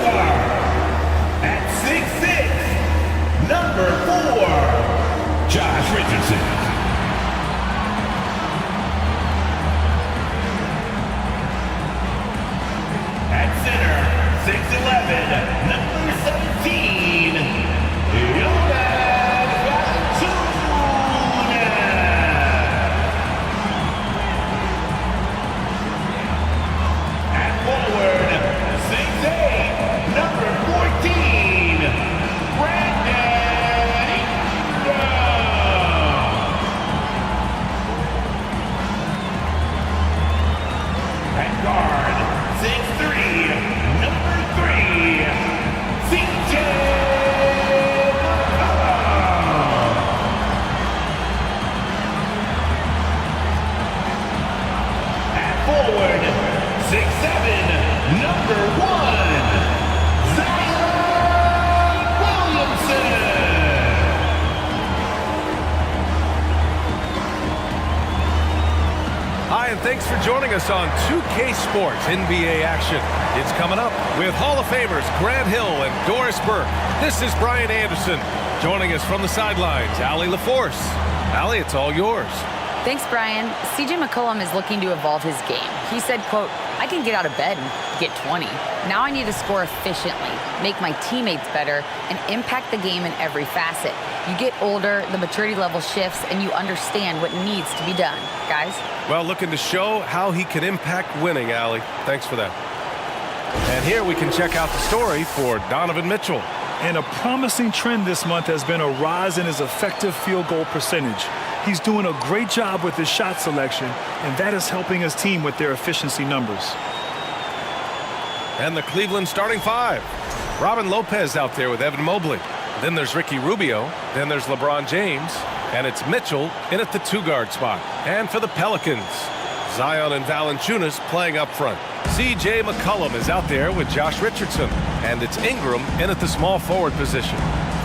superstar. At 6'6", number 4, Josh Richardson. At center, 6'11", number 17, At forward, 6'8", number 14, Brandon Ingram. At guard, 6'3", number 3, CJ McCollum. At forward, 6'7", number 1, Williamson. Hi, and thanks for joining us on 2K Sports NBA action. It's coming up with Hall of Famers Grant Hill and Doris Burke. This is Brian Anderson. Joining us from the sidelines, Allie LaForce. Allie, it's all yours. Thanks, Brian. CJ McCollum is looking to evolve his game. He said, quote, "I can get out of bed and get 20. Now I need to score efficiently, make my teammates better, and impact the game in every facet. You get older, the maturity level shifts, and you understand what needs to be done." Guys? Well, looking to show how he can impact winning, Allie. Thanks for that. And here we can check out the story for Donovan Mitchell. And a promising trend this month has been a rise in his effective field goal percentage. He's doing a great job with his shot selection, and that is helping his team with their efficiency numbers. And the Cleveland starting five. Robin Lopez out there with Evan Mobley. Then there's Ricky Rubio. Then there's LeBron James. And it's Mitchell in at the two-guard spot. And for the Pelicans, Zion and Valanciunas playing up front. CJ McCollum is out there with Josh Richardson. And it's Ingram in at the small forward position.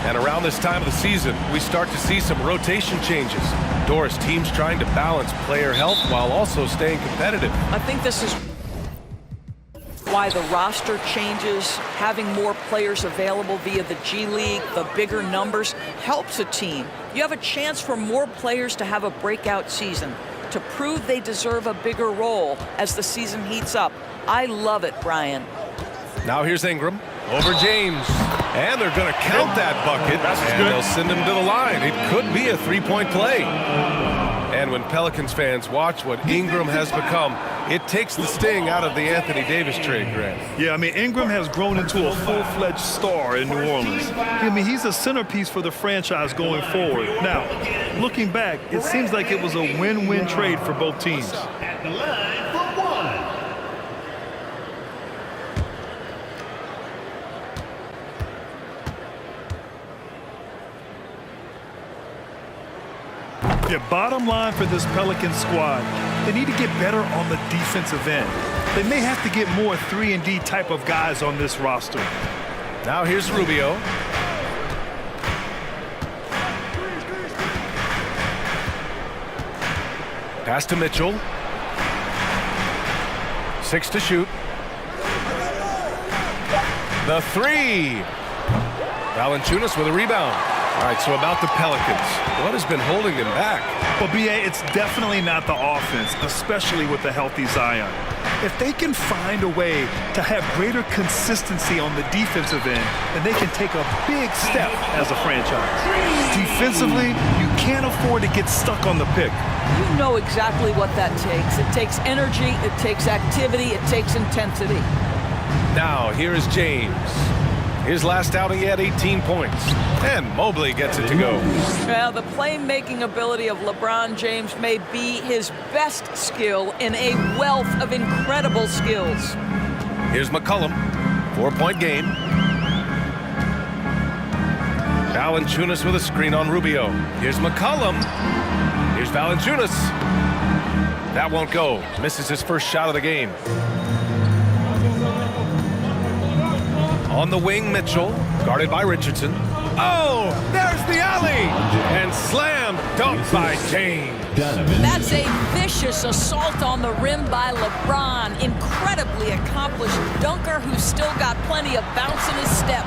And around this time of the season, we start to see some rotation changes. Doris, teams trying to balance player health while also staying competitive. I think this is why the roster changes, having more players available via the G League, the bigger numbers, helps a team. You have a chance for more players to have a breakout season, to prove they deserve a bigger role as the season heats up. I love it, Brian. Now here's Ingram over James. And they're going to count that bucket, and they'll send him to the line. It could be a three-point play. And when Pelicans fans watch what Ingram has become, it takes the sting out of the Anthony Davis trade, Grant. Yeah, I mean, Ingram has grown into a full-fledged star in New Orleans. I mean, he's a centerpiece for the franchise going forward. Now, looking back, it seems like it was a win-win trade for both teams. At the line for 1. Yeah, bottom line for this Pelicans squad, they need to get better on the defensive end. They may have to get more 3-and-D type of guys on this roster. Now here's Rubio. Pass to Mitchell. 6 to shoot. The three. Valanciunas with a rebound. All right, so about the Pelicans. What has been holding them back? Well, B.A., it's definitely not the offense, especially with the healthy Zion. If they can find a way to have greater consistency on the defensive end, then they can take a big step as a franchise. Defensively, you can't afford to get stuck on the pick. You know exactly what that takes. It takes energy, it takes activity, it takes intensity. Now, here is James. His last outing, he had 18 points. And Mobley gets it to go. Well, the playmaking ability of LeBron James may be his best skill in a wealth of incredible skills. Here's McCollum. 4-point game. Valanciunas with a screen on Rubio. Here's McCollum. Here's Valanciunas. That won't go. Misses his first shot of the game. On the wing, Mitchell, guarded by Richardson. Oh, there's the alley! And slam dunked by James. That's a vicious assault on the rim by LeBron. Incredibly accomplished dunker who's still got plenty of bounce in his step.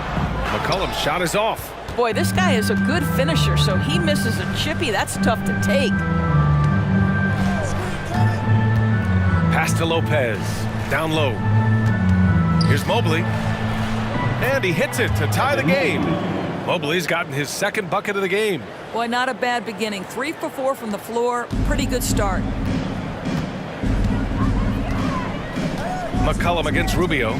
McCollum's shot is off. Boy, this guy is a good finisher, so he misses a chippy. That's tough to take. Pass to Lopez. Down low. Here's Mobley. And he hits it to tie the game. Mobley's gotten his second bucket of the game. Boy, not a bad beginning. 3 for 4 from the floor. Pretty good start. McCollum against Rubio.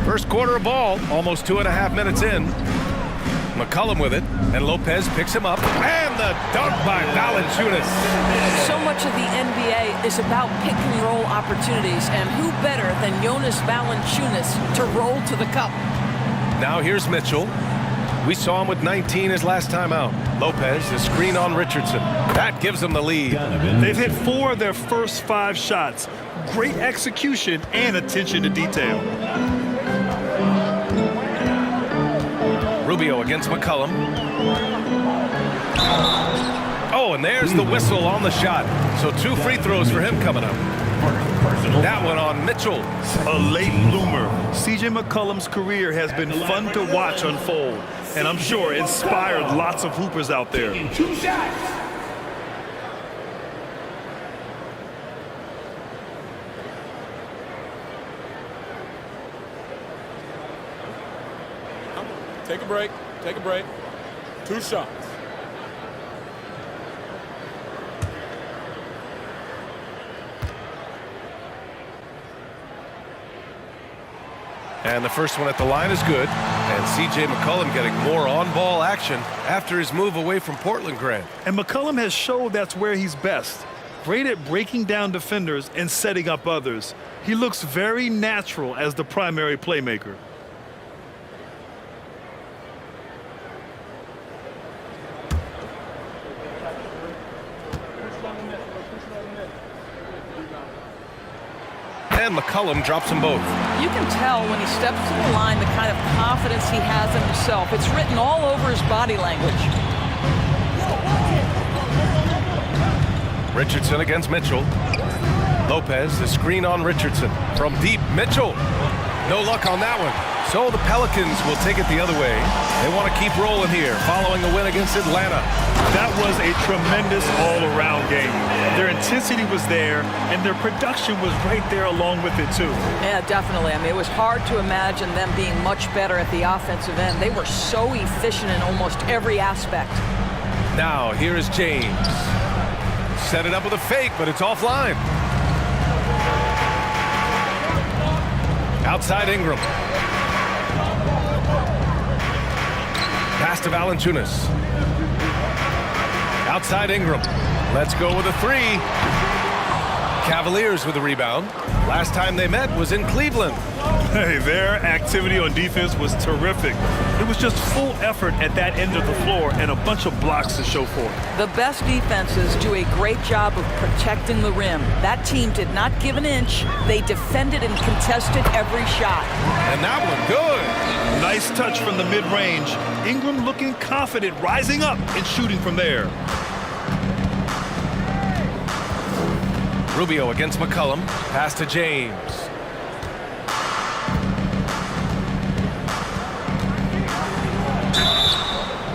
First quarter of ball, almost 2.5 minutes in. McCollum with it, and Lopez picks him up, and the dunk by Valanciunas. So much of the NBA is about pick and roll opportunities, and who better than Jonas Valanciunas to roll to the cup? Now here's Mitchell. We saw him with 19 his last time out. Lopez, the screen on Richardson. That gives them the lead. They've hit 4 of their first 5 shots. Great execution and attention to detail. Rubio against McCollum. Oh, and there's the whistle on the shot. So 2 free throws for him coming up. That one on Mitchell. A late bloomer. C.J. McCollum's career has been fun to watch unfold, and I'm sure inspired lots of hoopers out there. 2 shots. Take a break. Take a break. 2 shots. And the first one at the line is good. And C.J. McCollum getting more on-ball action after his move away from Portland Grand. And McCollum has showed that's where he's best. Great at breaking down defenders and setting up others. He looks very natural as the primary playmaker. And McCollum drops them both. You can tell when he steps to the line the kind of confidence he has in himself. It's written all over his body language. Richardson against Mitchell. Lopez, the screen on Richardson. From deep, Mitchell. No luck on that one. So the Pelicans will take it the other way. They want to keep rolling here, following a win against Atlanta. That was a tremendous all-around game. Their intensity was there, and their production was right there along with it, too. Yeah, definitely. I mean, it was hard to imagine them being much better at the offensive end. They were so efficient in almost every aspect. Now, here is James. Set it up with a fake, but it's offline. Outside Ingram. Pass to Valanciunas. Outside Ingram. Let's go with a 3. Cavaliers with the rebound. Last time they met was in Cleveland. Hey, their activity on defense was terrific. It was just full effort at that end of the floor and a bunch of blocks to show for it. The best defenses do a great job of protecting the rim. That team did not give an inch. They defended and contested every shot. And that one good. Nice touch from the mid-range. Ingram looking confident, rising up and shooting from there. Rubio against McCollum. Pass to James.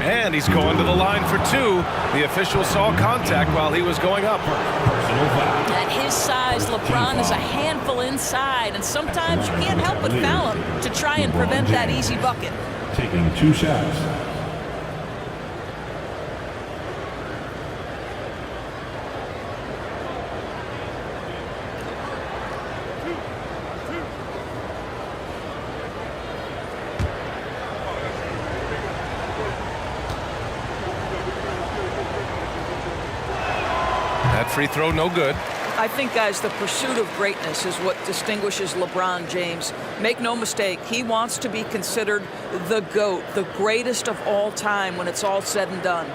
And he's going to the line for 2. The official saw contact while he was going up. At his size, LeBron is a handful inside, and sometimes you can't help but foul him to try and prevent that easy bucket. Taking 2 shots. That free throw no good. I think, guys, the pursuit of greatness is what distinguishes LeBron James. Make no mistake, he wants to be considered the GOAT, the greatest of all time when it's all said and done.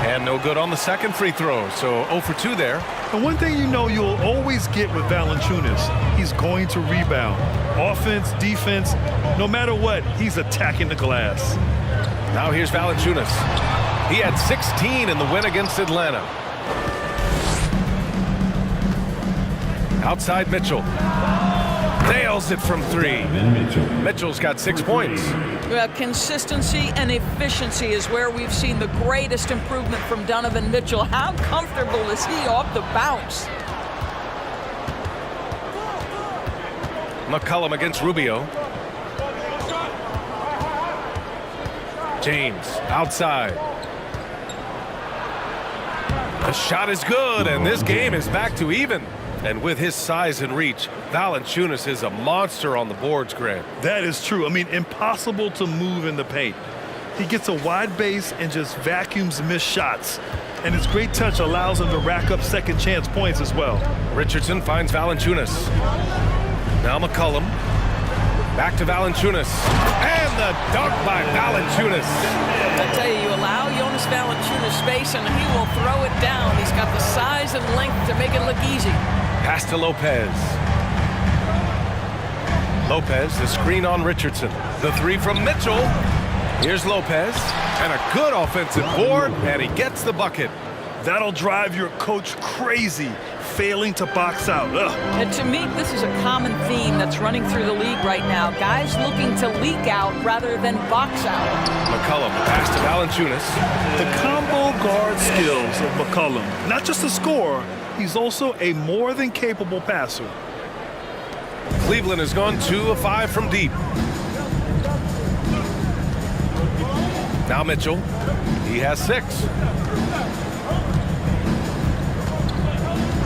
And no good on the second free throw, so 0 for 2 there. And one thing you know you'll always get with Valanciunas, he's going to rebound. Offense, defense, no matter what, he's attacking the glass. Now here's Valanciunas. He had 16 in the win against Atlanta. Outside Mitchell. Nails it from three. Mitchell's got 6 points. Well, consistency and efficiency is where we've seen the greatest improvement from Donovan Mitchell. How comfortable is he off the bounce? McCollum against Rubio. James outside. The shot is good, and this game is back to even. And with his size and reach, Valanciunas is a monster on the boards, Grant. That is true. I mean, impossible to move in the paint. He gets a wide base and just vacuums missed shots. And his great touch allows him to rack up second chance points as well. Richardson finds Valanciunas. Now McCollum. Back to Valanciunas. And the dunk by Valanciunas. I tell you, you allow Jonas Valanciunas space and he will throw it down. He's got the size and length to make it look easy. Pass to Lopez. Lopez, the screen on Richardson. The three from Mitchell. Here's Lopez. And a good offensive board, and he gets the bucket. That'll drive your coach crazy, failing to box out. Ugh. And to me, this is a common theme that's running through the league right now. Guys looking to leak out rather than box out. McCollum, pass to Valanciunas. The combo guard skills of McCollum. Not just a scorer, he's also a more than capable passer. Cleveland has gone 2 of 5 from deep. Now Mitchell. He has 6.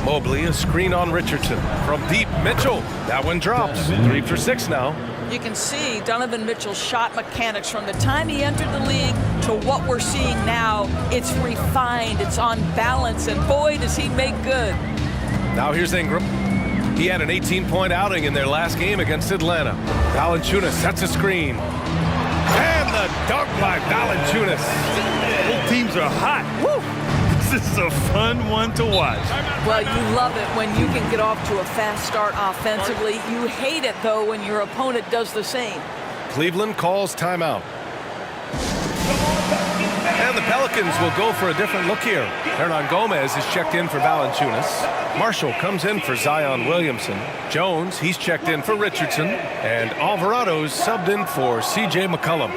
Mobley, a screen on Richardson. From deep, Mitchell. That one drops. 3 for 6 now. You can see Donovan Mitchell's shot mechanics from the time he entered the league to what we're seeing now. It's refined, it's on balance, and boy, does he make good. Now here's Ingram. He had an 18-point outing in their last game against Atlanta. Valanciunas sets a screen. And the dunk by Valanciunas. Both teams are hot. Woo! This is a fun one to watch. Well, you love it when you can get off to a fast start offensively. You hate it, though, when your opponent does the same. Cleveland calls timeout. And the Pelicans will go for a different look here. Hernan Gomez is checked in for Valanciunas. Marshall comes in for Zion Williamson. Jones, he's checked in for Richardson. And Alvarado's subbed in for C.J. McCollum.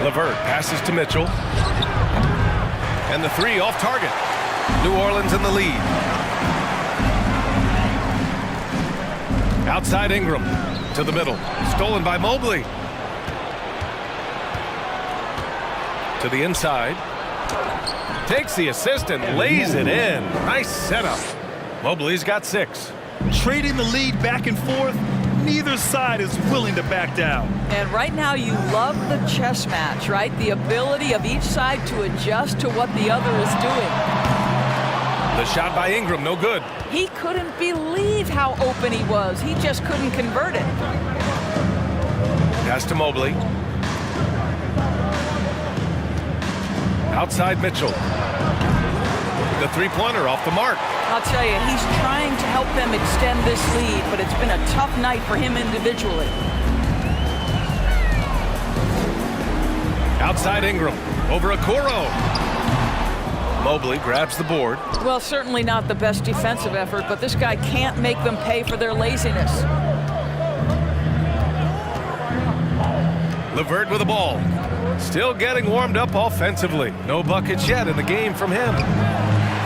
LeVert passes to Mitchell. And the three off target. New Orleans in the lead. Outside Ingram to the middle. Stolen by Mobley. To the inside. Takes the assist and lays it in. Nice setup. Mobley's got 6. Trading the lead back and forth. Neither side is willing to back down. And right now you love the chess match, right? The ability of each side to adjust to what the other is doing. The shot by Ingram, no good. He couldn't believe how open he was. He just couldn't convert it. Pass to Mobley. Outside Mitchell. The three-pointer off the mark. I'll tell you, he's trying to help them extend this lead, but it's been a tough night for him individually. Outside Ingram, over Okoro. Mobley grabs the board. Well, certainly not the best defensive effort, but this guy can't make them pay for their laziness. LeVert with the ball. Still getting warmed up offensively. No buckets yet in the game from him.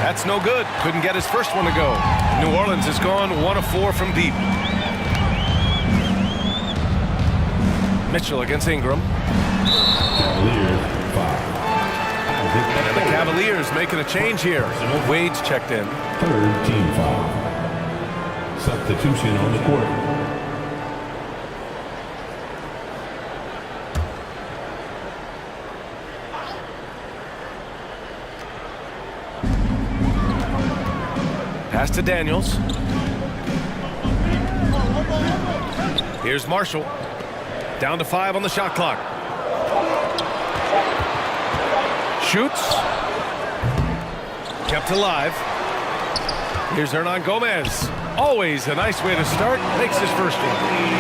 That's no good. Couldn't get his first one to go. New Orleans has gone 1 of 4 from deep. Mitchell against Ingram. Cavaliers, 5. And the Cavaliers making a change here. Wade's checked in. Third team foul. Substitution on the court. Pass to Daniels. Here's Marshall. Down to 5 on the shot clock. Shoots. Kept alive. Here's Hernan Gomez. Always a nice way to start. Makes his first one.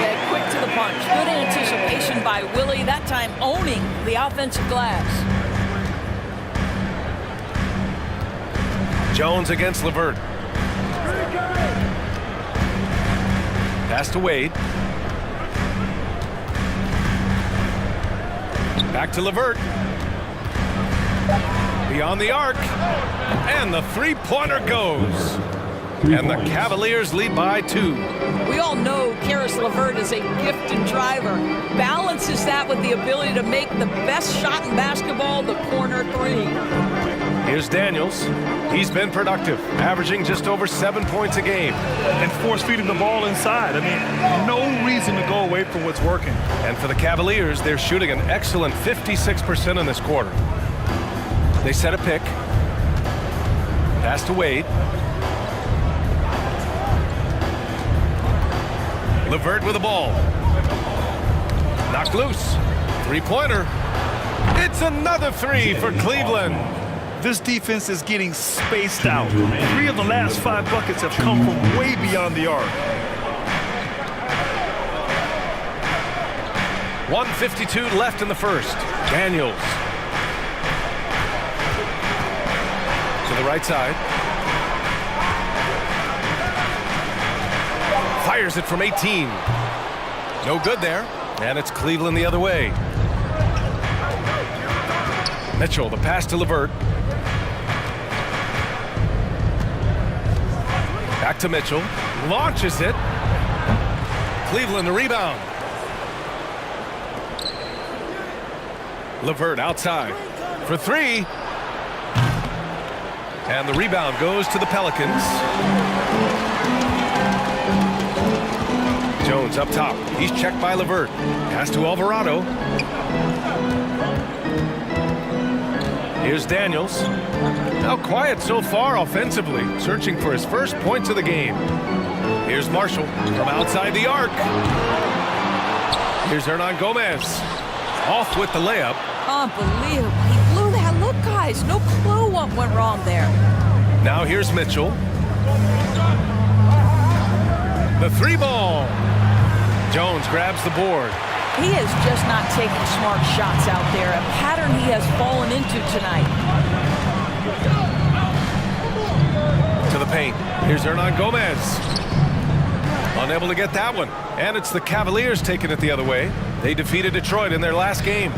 Yeah, quick to the punch. Good anticipation by Willie. That time owning the offensive glass. Jones against LeVert. Pass to Wade. Back to LeVert. Beyond the arc. And the three-pointer goes. And the Cavaliers lead by 2. We all know Karis LeVert is a gifted driver. Balances that with the ability to make the best shot in basketball, the corner 3. Here's Daniels. He's been productive, averaging just over 7 points a game. And force-feeding the ball inside. I mean, no reason to go away from what's working. And for the Cavaliers, they're shooting an excellent 56% in this quarter. They set a pick. Pass to Wade. LeVert with the ball. Knocked loose. Three-pointer. It's another 3 for Cleveland. This defense is getting spaced out. 3 of the last 5 buckets have come from way beyond the arc. 1:52 left in the first. Daniels. To the right side. Fires it from 18. No good there. And it's Cleveland the other way. Mitchell, the pass to LeVert. Back to Mitchell. Launches it. Cleveland the rebound. LeVert outside for 3. And the rebound goes to the Pelicans. Jones up top. He's checked by LeVert. Pass to Alvarado. Here's Daniels. Now quiet so far offensively, searching for his first points of the game. Here's Marshall from outside the arc. Here's Hernan Gomez. Off with the layup. Unbelievable. He blew that. Look, guys, no clue what went wrong there. Now here's Mitchell. The 3-ball. Jones grabs the board. He is just not taking smart shots out there, a pattern he has fallen into tonight. To the paint. Here's Hernan Gomez. Unable to get that one. And it's the Cavaliers taking it the other way. They defeated Detroit in their last game.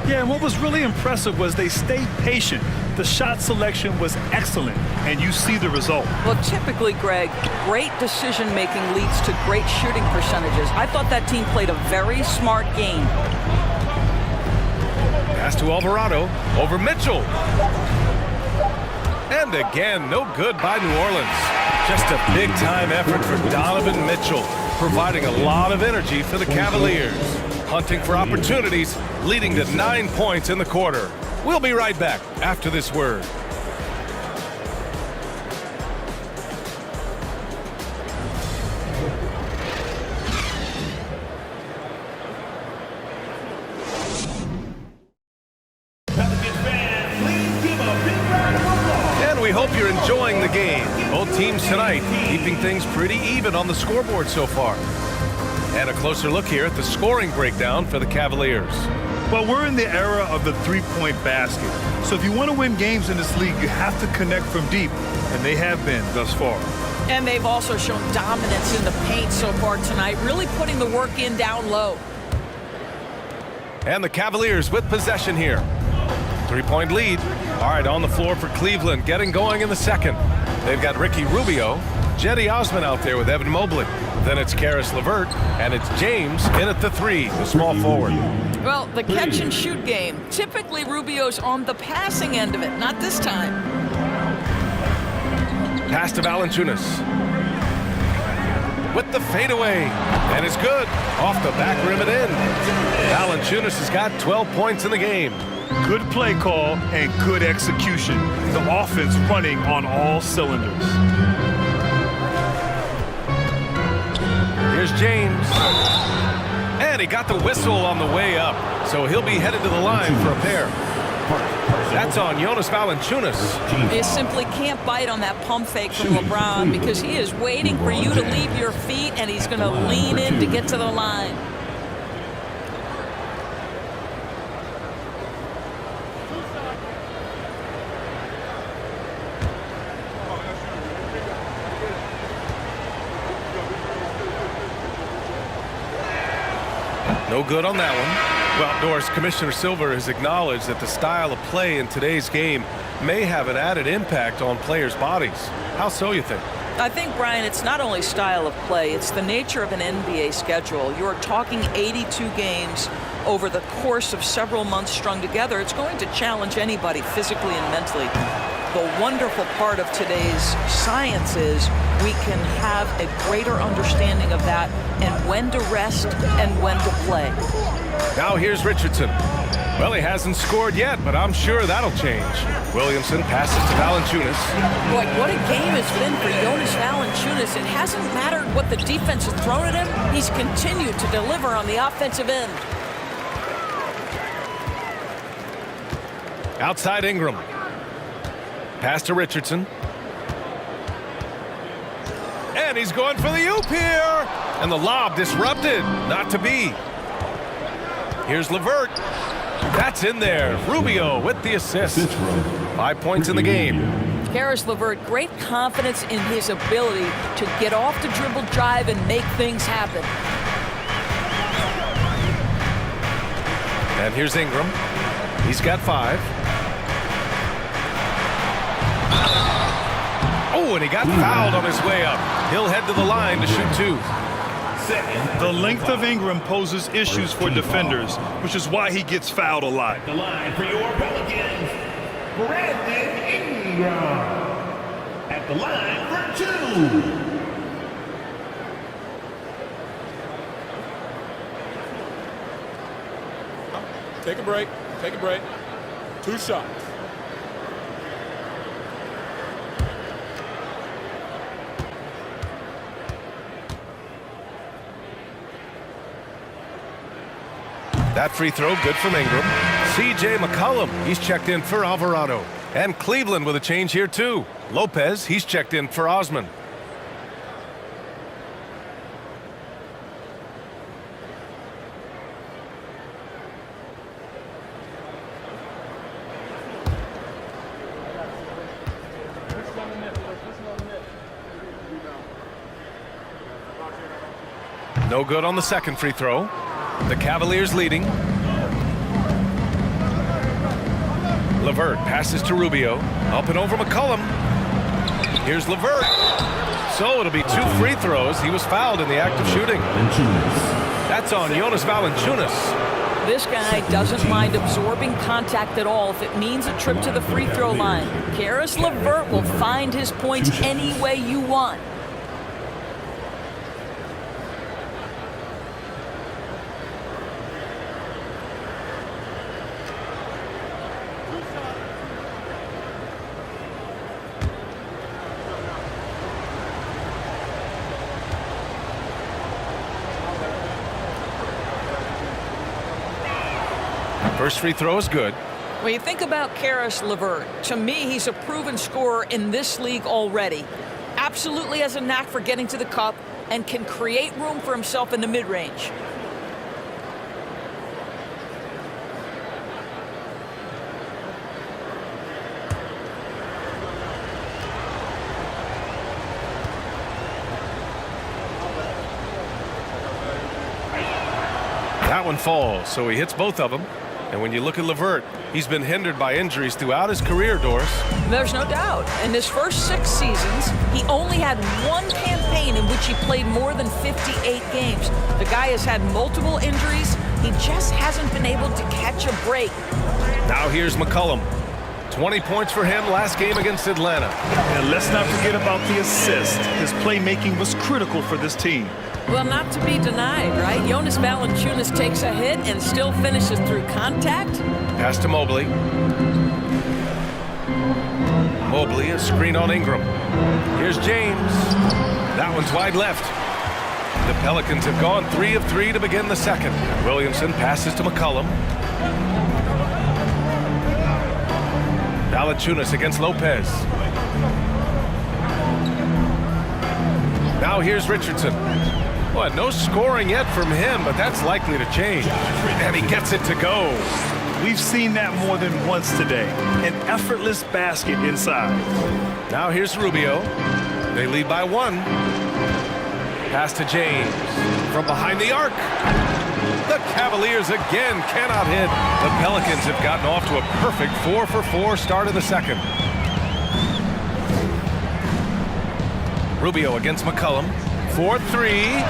Yeah, and what was really impressive was they stayed patient. The shot selection was excellent, and you see the result. Well, typically, Greg, great decision-making leads to great shooting percentages. I thought that team played a very smart game. Pass to Alvarado over Mitchell. And again, no good by New Orleans. Just a big-time effort for Donovan Mitchell, providing a lot of energy for the Cavaliers. Hunting for opportunities, leading to 9 points in the quarter. We'll be right back after this word. And we hope you're enjoying the game. Both teams tonight keeping things pretty even on the scoreboard so far. And a closer look here at the scoring breakdown for the Cavaliers. Well, we're in the era of the three-point basket. So if you want to win games in this league, you have to connect from deep, and they have been thus far. And they've also shown dominance in the paint so far tonight, really putting the work in down low. And the Cavaliers with possession here. 3-point lead. All right, on the floor for Cleveland, getting going in the second. They've got Ricky Rubio, Jetty Osman out there with Evan Mobley. Then it's Karis LeVert, and it's James in at the 3, the small forward. Well, the catch-and-shoot game. Typically, Rubio's on the passing end of it. Not this time. Pass to Valanciunas. With the fadeaway. And it's good. Off the back rim and in. Valanciunas has got 12 points in the game. Good play call and good execution. The offense running on all cylinders. Here's James. And he got the whistle on the way up. So he'll be headed to the line for a pair. That's on Jonas Valanciunas. You simply can't bite on that pump fake from LeBron because he is waiting for you to leave your feet, and he's going to lean in to get to the line. No good on that one. Well, Doris, Commissioner Silver has acknowledged that the style of play in today's game may have an added impact on players' bodies. How so, you think? I think, Brian, it's not only style of play, it's the nature of an NBA schedule. You're talking 82 games over the course of several months strung together. It's going to challenge anybody physically and mentally. The wonderful part of today's science is we can have a greater understanding of that and when to rest and when to play. Now here's Richardson. Well, he hasn't scored yet, but I'm sure that'll change. Williamson passes to Valanciunas. Boy, what a game it's been for Jonas Valanciunas. It hasn't mattered what the defense has thrown at him. He's continued to deliver on the offensive end. Outside Ingram. Pass to Richardson. And he's going for the oop here. And the lob disrupted. Not to be. Here's LeVert. That's in there. Rubio with the assist. 5 points in the game. Caris LeVert, great confidence in his ability to get off the dribble drive and make things happen. And here's Ingram. He's got 5. Oh, and he got fouled on his way up. He'll head to the line to shoot 2. The length of Ingram poses issues for defenders, which is why he gets fouled a lot. The line for your Pelicans, Brandon Ingram. At the line for 2. Take a break. Take a break. 2 shots. That free throw good from Ingram. C.J. McCollum, he's checked in for Alvarado. And Cleveland with a change here too. Lopez, he's checked in for Osman. No good on the second free throw. The Cavaliers leading. LeVert passes to Rubio. Up and over McCollum. Here's LeVert. So it'll be 2 free throws. He was fouled in the act of shooting. That's on Jonas Valanciunas. This guy doesn't mind absorbing contact at all if it means a trip to the free throw line. Caris LeVert will find his points any way you want. First free throw is good. When you think about Caris LeVert, to me, he's a proven scorer in this league already. Absolutely has a knack for getting to the cup and can create room for himself in the mid-range. That one falls, so he hits both of them. And when you look at LeVert, he's been hindered by injuries throughout his career, Doris. There's no doubt. In his first 6 seasons, he only had 1 campaign in which he played more than 58 games. The guy has had multiple injuries. He just hasn't been able to catch a break. Now here's McCollum. 20 points for him last game against Atlanta. And let's not forget about the assist. His playmaking was critical for this team. Well, not to be denied, right? Jonas Valanciunas takes a hit and still finishes through contact. Pass to Mobley. Mobley, a screen on Ingram. Here's James. That one's wide left. The Pelicans have gone 3 of 3 to begin the second. Williamson passes to McCollum. Valanciunas against Lopez. Now here's Richardson. Well, no scoring yet from him, but that's likely to change. And he gets it to go. We've seen that more than once today. An effortless basket inside. Now here's Rubio. They lead by 1. Pass to James from behind the arc. The Cavaliers again cannot hit. The Pelicans have gotten off to a perfect 4-for-4 start in the second. Rubio against McCollum. 4-3.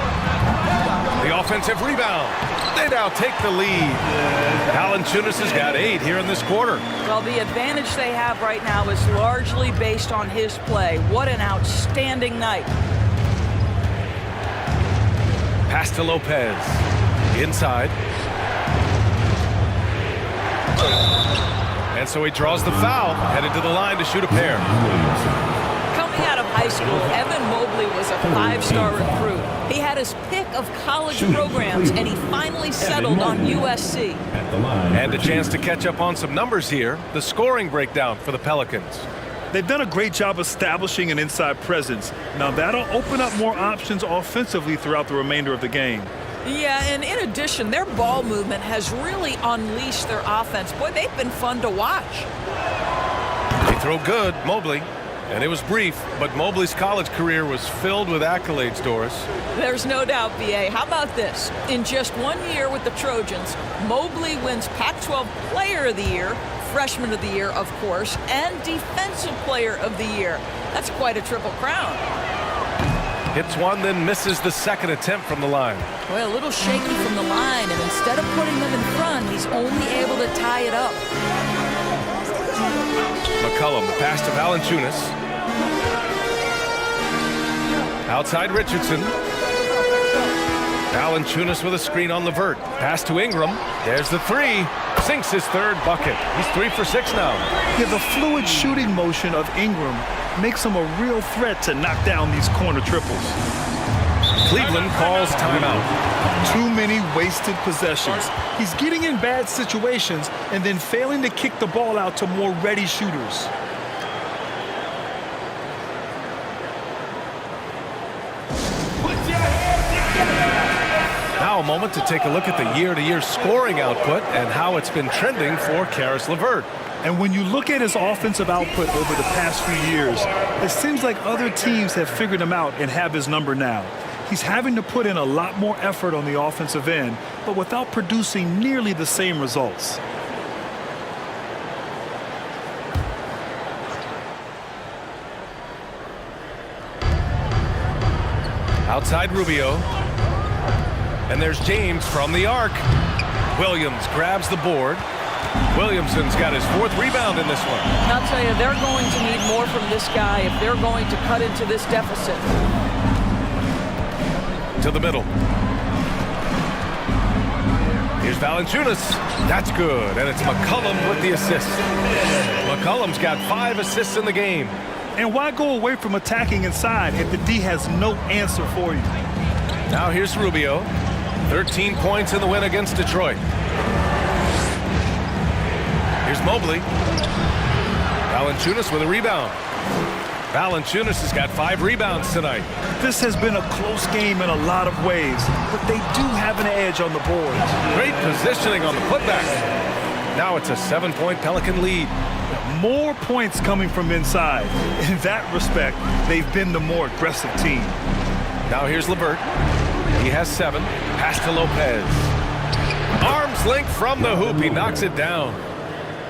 The offensive rebound. They now take the lead. Valanciunas has got 8 here in this quarter. Well, the advantage they have right now is largely based on his play. What an outstanding night. Pass to Lopez. Inside. And so he draws the foul, headed to the line to shoot a pair. Coming out of high school, Evan Mobley was a 5-star recruit. He had his pick of college programs, and he finally settled on USC. And a chance to catch up on some numbers here. The scoring breakdown for the Pelicans. They've done a great job establishing an inside presence. Now that'll open up more options offensively throughout the remainder of the game. Yeah, and in addition, their ball movement has really unleashed their offense. Boy, they've been fun to watch. They throw good, Mobley. And it was brief, but Mobley's college career was filled with accolades, Doris. There's no doubt, B.A. How about this? In just 1 year with the Trojans, Mobley wins Pac-12 Player of the Year, Freshman of the Year, of course, and Defensive Player of the Year. That's quite a triple crown. Hits one, then misses the second attempt from the line. Well, a little shaky from the line, and instead of putting them in front, he's only able to tie it up. McCollum, the pass to Valanciunas. Outside Richardson. Valanciunas with a screen on LeVert. Pass to Ingram. There's the 3. Sinks his 3rd bucket. He's 3 for 6 now. Yeah, the fluid shooting motion of Ingram makes him a real threat to knock down these corner triples. Cleveland calls timeout. Too many wasted possessions. He's getting in bad situations and then failing to kick the ball out to more ready shooters. Now a moment to take a look at the year-to-year scoring output and how it's been trending for Caris LeVert. And when you look at his offensive output over the past few years, it seems like other teams have figured him out and have his number now. He's having to put in a lot more effort on the offensive end, but without producing nearly the same results. Outside Rubio. And there's James from the arc. Williams grabs the board. Williamson's got his 4th rebound in this one. I'll tell you, they're going to need more from this guy if they're going to cut into this deficit. To the middle. Here's Valanciunas. That's good, and it's McCollum with the assist. McCollum's got 5 assists in the game. And why go away from attacking inside if the D has no answer for you? Now here's Rubio. 13 points in the win against Detroit. Here's Mobley. Valanciunas with a rebound. Valanciunas has got 5 rebounds tonight. This has been a close game in a lot of ways, but they do have an edge on the board. Great positioning on the putback. Now it's a 7-point Pelican lead. More points coming from inside. In that respect, they've been the more aggressive team. Now here's LeVert. He has 7. Pass to Lopez. Arms length from the hoop. He knocks it down.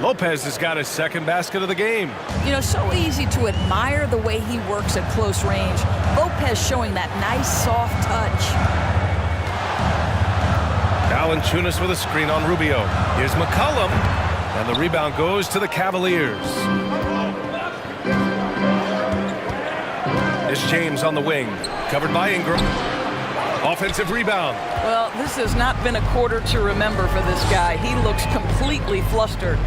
Lopez has got his 2nd basket of the game. You know, so easy to admire the way he works at close range. Lopez showing that nice soft touch. Valanciunas with a screen on Rubio. Here's McCollum. And the rebound goes to the Cavaliers. There's James on the wing. Covered by Ingram. Offensive rebound. Well, this has not been a quarter to remember for this guy. He looks completely flustered.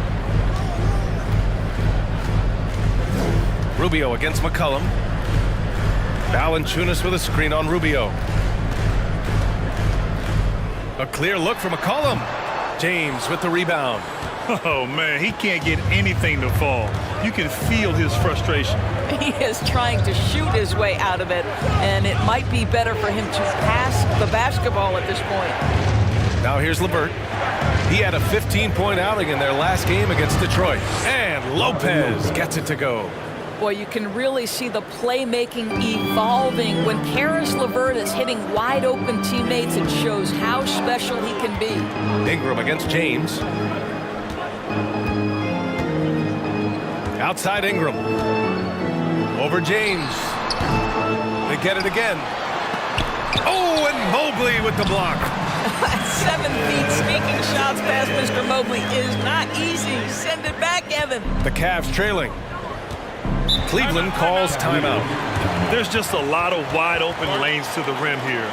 Rubio against McCollum. Valanciunas with a screen on Rubio. A clear look from McCollum. James with the rebound. Oh, man, he can't get anything to fall. You can feel his frustration. He is trying to shoot his way out of it, and it might be better for him to pass the basketball at this point. Now here's LeVert. He had a 15-point outing in their last game against Detroit. And Lopez gets it to go. Boy, you can really see the playmaking evolving. When Karis LeVert is hitting wide-open teammates, it shows how special he can be. Ingram against James. Outside Ingram. Over James. They get it again. Oh, and Mobley with the block. 7 feet sneaking shots past Mr. Mobley is not easy. Send it back, Evan. The Cavs trailing. Cleveland calls timeout. There's just a lot of wide open lanes to the rim here.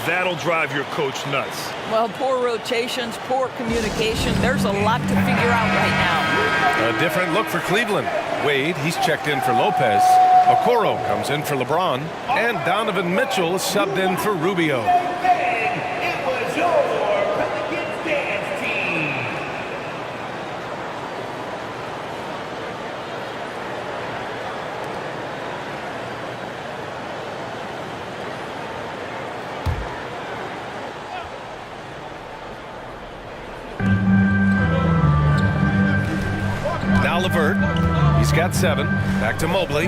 That'll drive your coach nuts. Well, poor rotations, poor communication. There's a lot to figure out right now. A different look for Cleveland. Wade, he's checked in for Lopez. Okoro comes in for LeBron. And Donovan Mitchell is subbed in for Rubio. It was your Pelicans dance team. Now LeVert. He's got 7. Back to Mobley.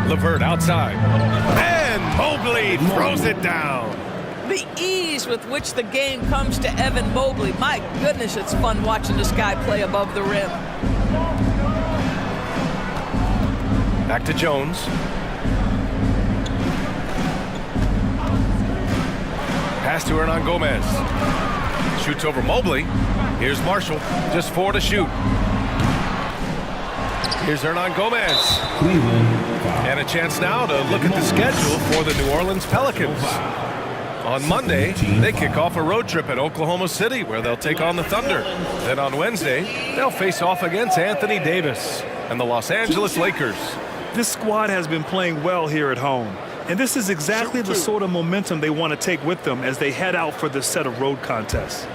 LeVert outside. And Mobley throws it down. The ease with which the game comes to Evan Mobley. My goodness, it's fun watching this guy play above the rim. Back to Jones. Pass to Hernan Gomez. Shoots over Mobley. Here's Marshall. Just 4 to shoot. Here's Hernan Gomez. And a chance now to look at the schedule for the New Orleans Pelicans. On Monday, they kick off a road trip at Oklahoma City where they'll take on the Thunder. Then on Wednesday, they'll face off against Anthony Davis and the Los Angeles Lakers. This squad has been playing well here at home. And this is exactly the sort of momentum they want to take with them as they head out for this set of road contests.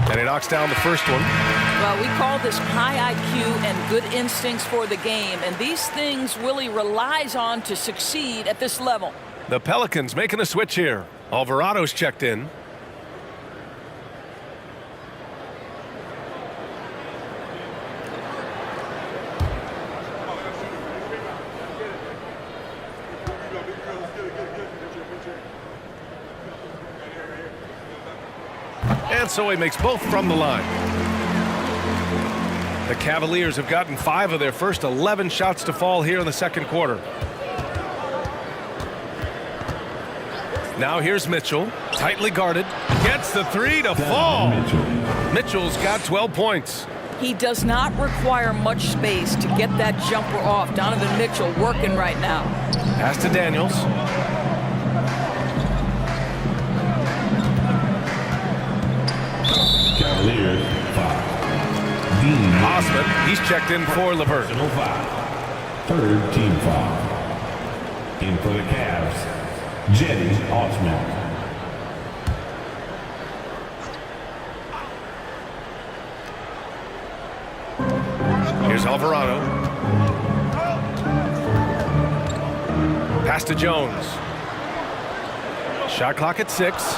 And he knocks down the first one. Well, we call this high IQ and good instincts for the game, and these things Willie relies on to succeed at this level. The Pelicans making a switch here. Alvarado's checked in. And so he makes both from the line. The Cavaliers have gotten 5 of their first 11 shots to fall here in the second quarter. Now here's Mitchell, tightly guarded, gets the 3 to fall. Mitchell's got 12 points. He does not require much space to get that jumper off. Donovan Mitchell working right now. Pass to Daniels. Cavaliers, 5. Osman, he's checked in for LeVert. Third team foul. In for the Cavs, Jetty Osman. Here's Alvarado. Pass to Jones. Shot clock at 6.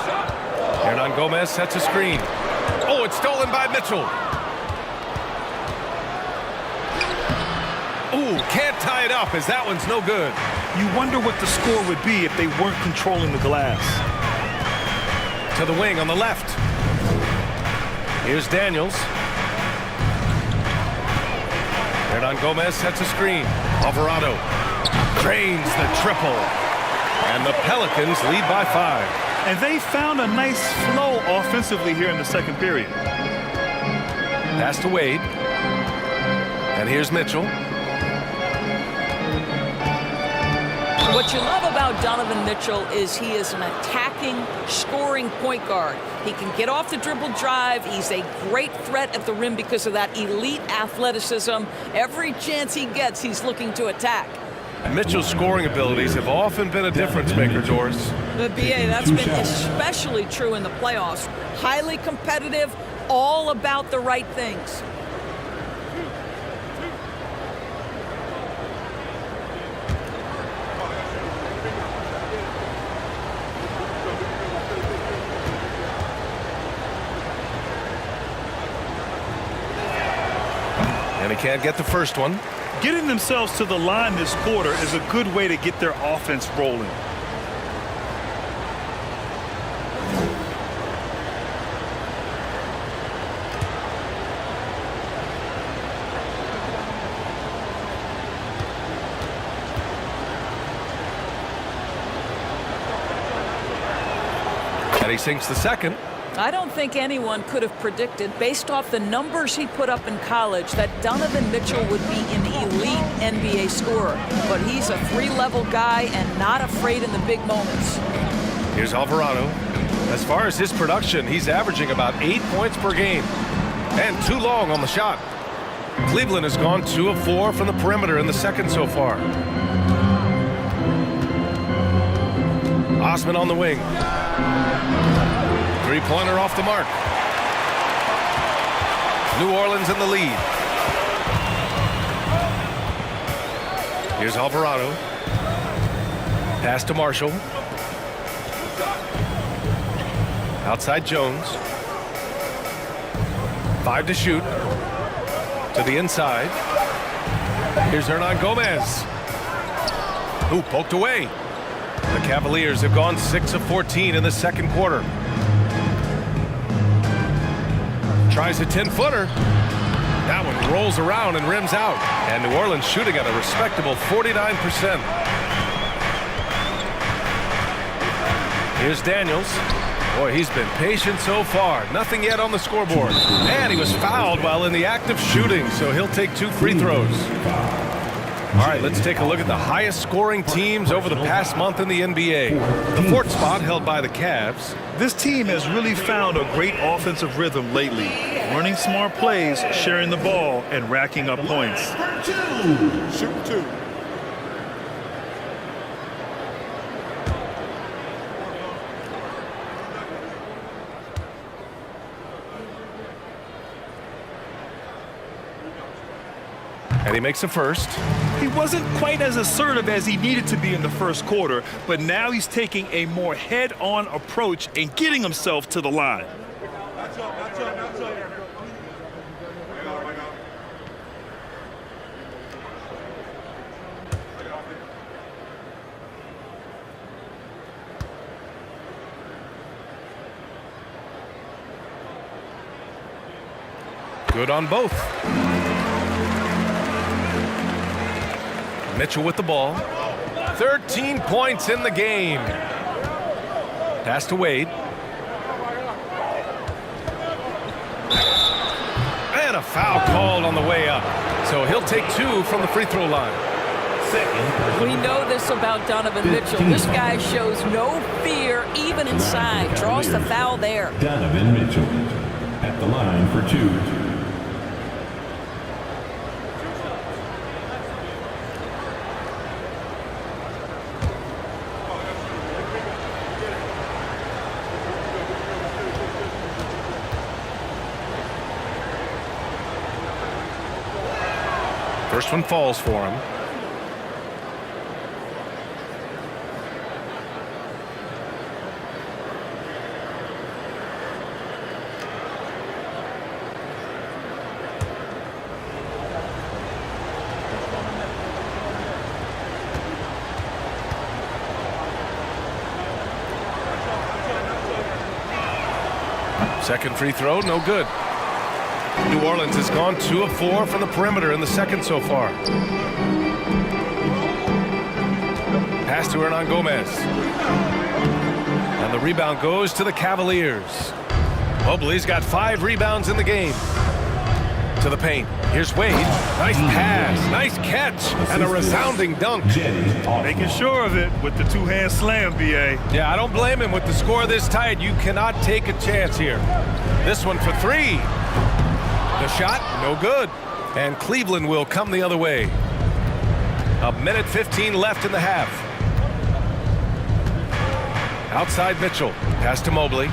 Hernan Gomez sets a screen. Oh, it's stolen by Mitchell. Ooh, can't tie it up as that one's no good. You wonder what the score would be if they weren't controlling the glass. To the wing on the left. Here's Daniels. Hernan Gomez sets a screen. Alvarado drains the triple. And the Pelicans lead by 5. And they found a nice flow offensively here in the second period. Pass to Wade. And here's Mitchell. What you love about Donovan Mitchell is he is an attacking, scoring point guard. He can get off the dribble drive. He's a great threat at the rim because of that elite athleticism. Every chance he gets, he's looking to attack. Mitchell's scoring abilities have often been a difference maker, Doris. The BA, that's been especially true in the playoffs. Highly competitive, all about the right things. And he can't get the first one. Getting themselves to the line this quarter is a good way to get their offense rolling. And he sinks the second. I don't think anyone could have predicted, based off the numbers he put up in college, that Donovan Mitchell would be an elite NBA scorer. But he's a three-level guy and not afraid in the big moments. Here's Alvarado. As far as his production, he's averaging about 8 points per game. And too long on the shot. Cleveland has gone 2 of 4 from the perimeter in the second so far. Osman on the wing. Three-pointer off the mark. New Orleans in the lead. Here's Alvarado. Pass to Marshall. Outside Jones. 5 to shoot. To the inside. Here's Hernan Gomez. Who poked away. The Cavaliers have gone 6 of 14 in the second quarter. Tries a 10-footer. That one rolls around and rims out. And New Orleans shooting at a respectable 49%. Here's Daniels. Boy, he's been patient so far. Nothing yet on the scoreboard. And he was fouled while in the act of shooting, so he'll take 2 free throws. All right, let's take a look at the highest scoring teams over the past month in the NBA. The 4th spot held by the Cavs. This team has really found a great offensive rhythm lately. Running smart plays, sharing the ball, and racking up points. Shoot 2. And he makes a first. He wasn't quite as assertive as he needed to be in the first quarter, but now he's taking a more head-on approach and getting himself to the line. Good on both. Mitchell with the ball. 13 points in the game. Pass to Wade. And a foul called on the way up. So he'll take 2 from the free throw line. We know this about Donovan Mitchell. This guy shows no fear even inside. Draws the foul there. Donovan Mitchell at the line for 2. First one falls for him. Second free throw, no good. New Orleans has gone 2 of 4 from the perimeter in the second so far. Pass to Hernan Gomez. And the rebound goes to the Cavaliers. Mobley's got 5 rebounds in the game. To the paint. Here's Wade. Nice pass. Nice catch. And a resounding dunk. Making sure of it with the two-hand slam, B.A. Yeah, I don't blame him. With the score this tight, you cannot take a chance here. This one for three. The shot, no good. And Cleveland will come the other way. A minute 15 left in the half. Outside Mitchell. Pass to Mobley.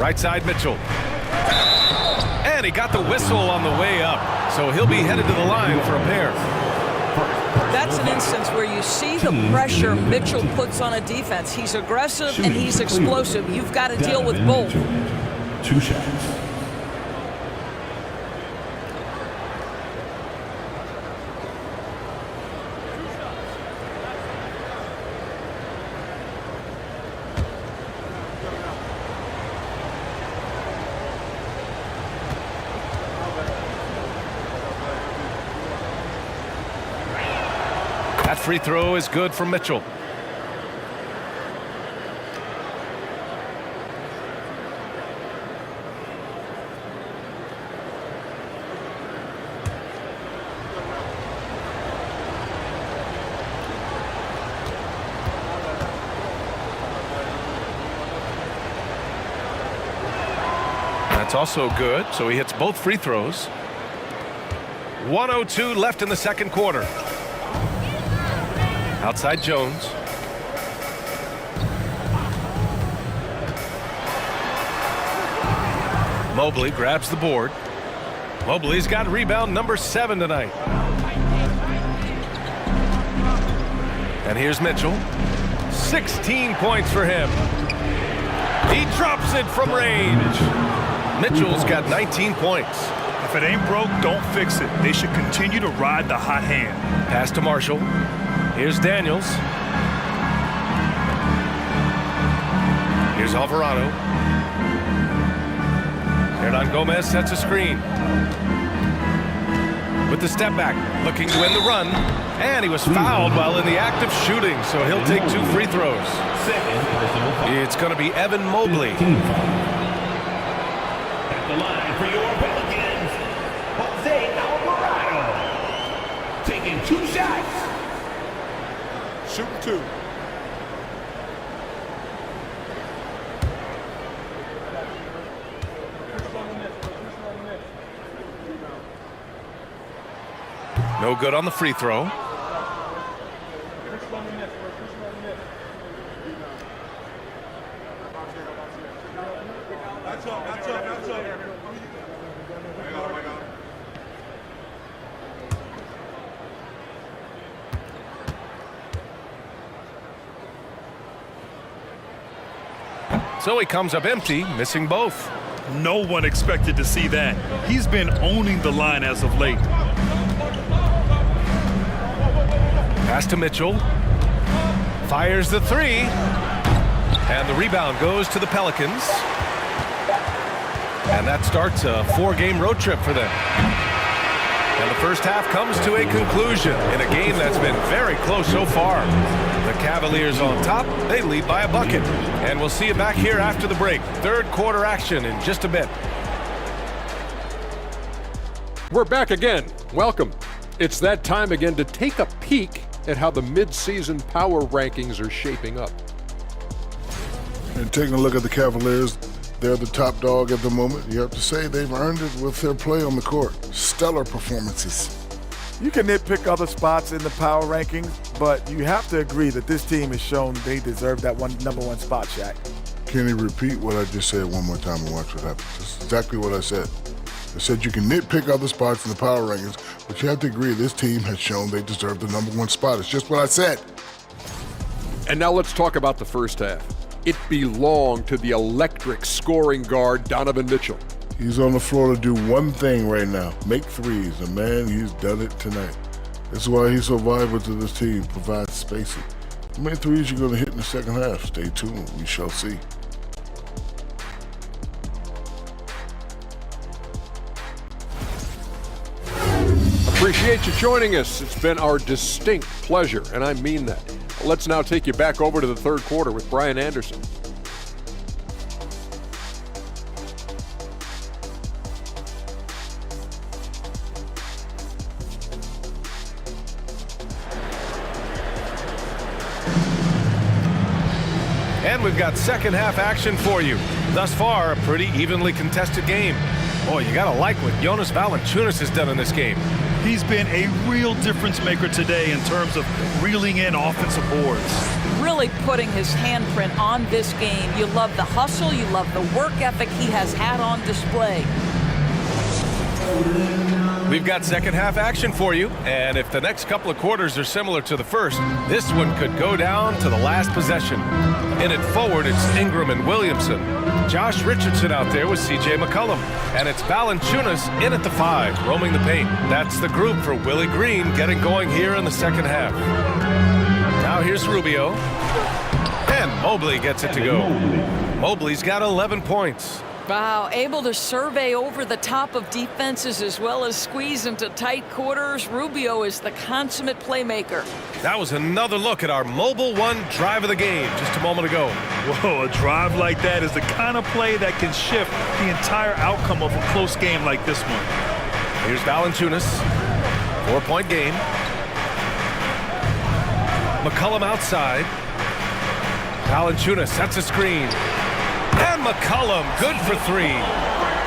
Right side Mitchell. And he got the whistle on the way up. So he'll be headed to the line for a pair. That's an instance where you see the pressure Mitchell puts on a defense. He's aggressive and he's explosive. You've got to deal with both. 2 shots. That free throw is good for Mitchell. That's also good, so he hits both free throws. 1:02 left in the second quarter. Outside Jones. Mobley grabs the board. Mobley's got rebound number 7 tonight. And here's Mitchell. 16 points for him. He drops it from range. Mitchell's got 19 points. If it ain't broke, don't fix it. They should continue to ride the hot hand. Pass to Marshall. Here's Daniels. Here's Alvarado. Hernan Gomez sets a screen. With the step back, looking to win the run. And he was fouled while in the act of shooting, so he'll take 2 free throws. It's going to be Evan Mobley. At the line for your Pelicans, Jose Alvarado. Taking 2 shots. Shooting 2. No good on the free throw. So he comes up empty, missing both. No one expected to see that. He's been owning the line as of late. Pass to Mitchell. Fires the 3. And the rebound goes to the Pelicans. And that starts a 4-game road trip for them. And the first half comes to a conclusion in a game that's been very close so far. The Cavaliers on top, they lead by a bucket. And we'll see you back here after the break. Third quarter action in just a bit. We're back again. Welcome. It's that time again to take a peek at how the mid-season power rankings are shaping up. And taking a look at the Cavaliers, they're the top dog at the moment. You have to say they've earned it with their play on the court. Stellar performances. You can nitpick other spots in the power rankings, but you have to agree that this team has shown they deserve that number one spot, Shaq. Can you repeat what I just said one more time and watch what happens? That's exactly what I said. I said you can nitpick other spots in the power rankings, but you have to agree this team has shown they deserve the number one spot. It's just what I said. And now let's talk about the first half. It belonged to the electric scoring guard, Donovan Mitchell. He's on the floor to do one thing right now, make threes, and man, he's done it tonight. That's why he's so vital to this team, provides spacing. How many threes you going to hit in the second half? Stay tuned, we shall see. Appreciate you joining us. It's been our distinct pleasure, and I mean that. Let's now take you back over to the third quarter with Brian Anderson. And we've got second half action for you. Thus far, a pretty evenly contested game. Boy, you gotta like what Jonas Valanciunas has done in this game. He's been a real difference maker today in terms of reeling in offensive boards. Really putting his handprint on this game. You love the hustle, you love the work ethic he has had on display. We've got second half action for you, and if the next couple of quarters are similar to the first, this one could go down to the last possession. In it forward, it's Ingram and Williamson. Josh Richardson out there with C.J. McCollum. And it's Valanciunas in at the 5, roaming the paint. That's the group for Willie Green getting going here in the second half. Now here's Rubio. And Mobley gets it to go. Mobley's got 11 points. Wow, able to survey over the top of defenses as well as squeeze into tight quarters. Rubio is the consummate playmaker. That was another look at our Mobile One drive of the game just a moment ago. Whoa, a drive like that is the kind of play that can shift the entire outcome of a close game like this one. Here's Valanciunas. 4-point game. McCollum outside. Valanciunas sets a screen. And McCollum, good for 3.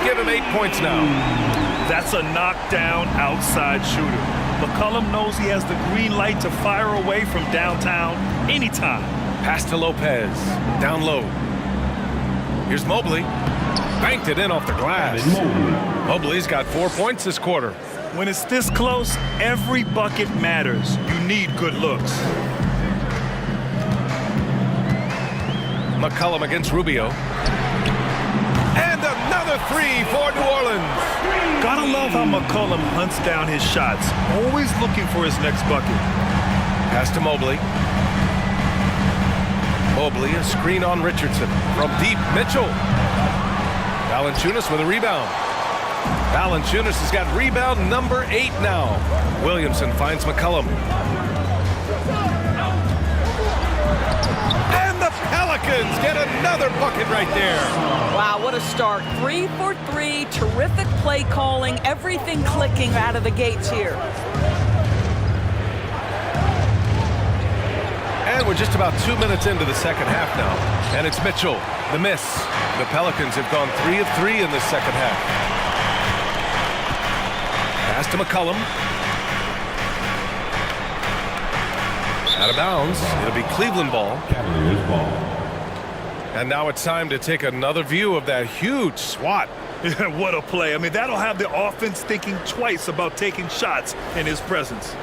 Give him 8 points now. That's a knockdown outside shooter. McCollum knows he has the green light to fire away from downtown anytime. Pass to Lopez. Down low. Here's Mobley. Banked it in off the glass. Mobley's got 4 points this quarter. When it's this close, every bucket matters. You need good looks. McCollum against Rubio. And another 3 for New Orleans. Gotta love how McCollum hunts down his shots, always looking for his next bucket. Pass to Mobley. Mobley, a screen on Richardson. From deep, Mitchell. Valanciunas with a rebound. Valanciunas has got rebound number 8 now. Williamson finds McCollum. And the Pelicans get another bucket right there. Wow, what a start. 3 for 3, terrific play calling, everything clicking out of the gates here. And we're just about 2 minutes into the second half now. And it's Mitchell, the miss. The Pelicans have gone 3 of 3 in this second half. Pass to McCollum. Out of bounds. It'll be Cleveland ball. Cavaliers ball. And now it's time to take another view of that huge swat. Yeah, what a play. I mean, that'll have the offense thinking twice about taking shots in his presence.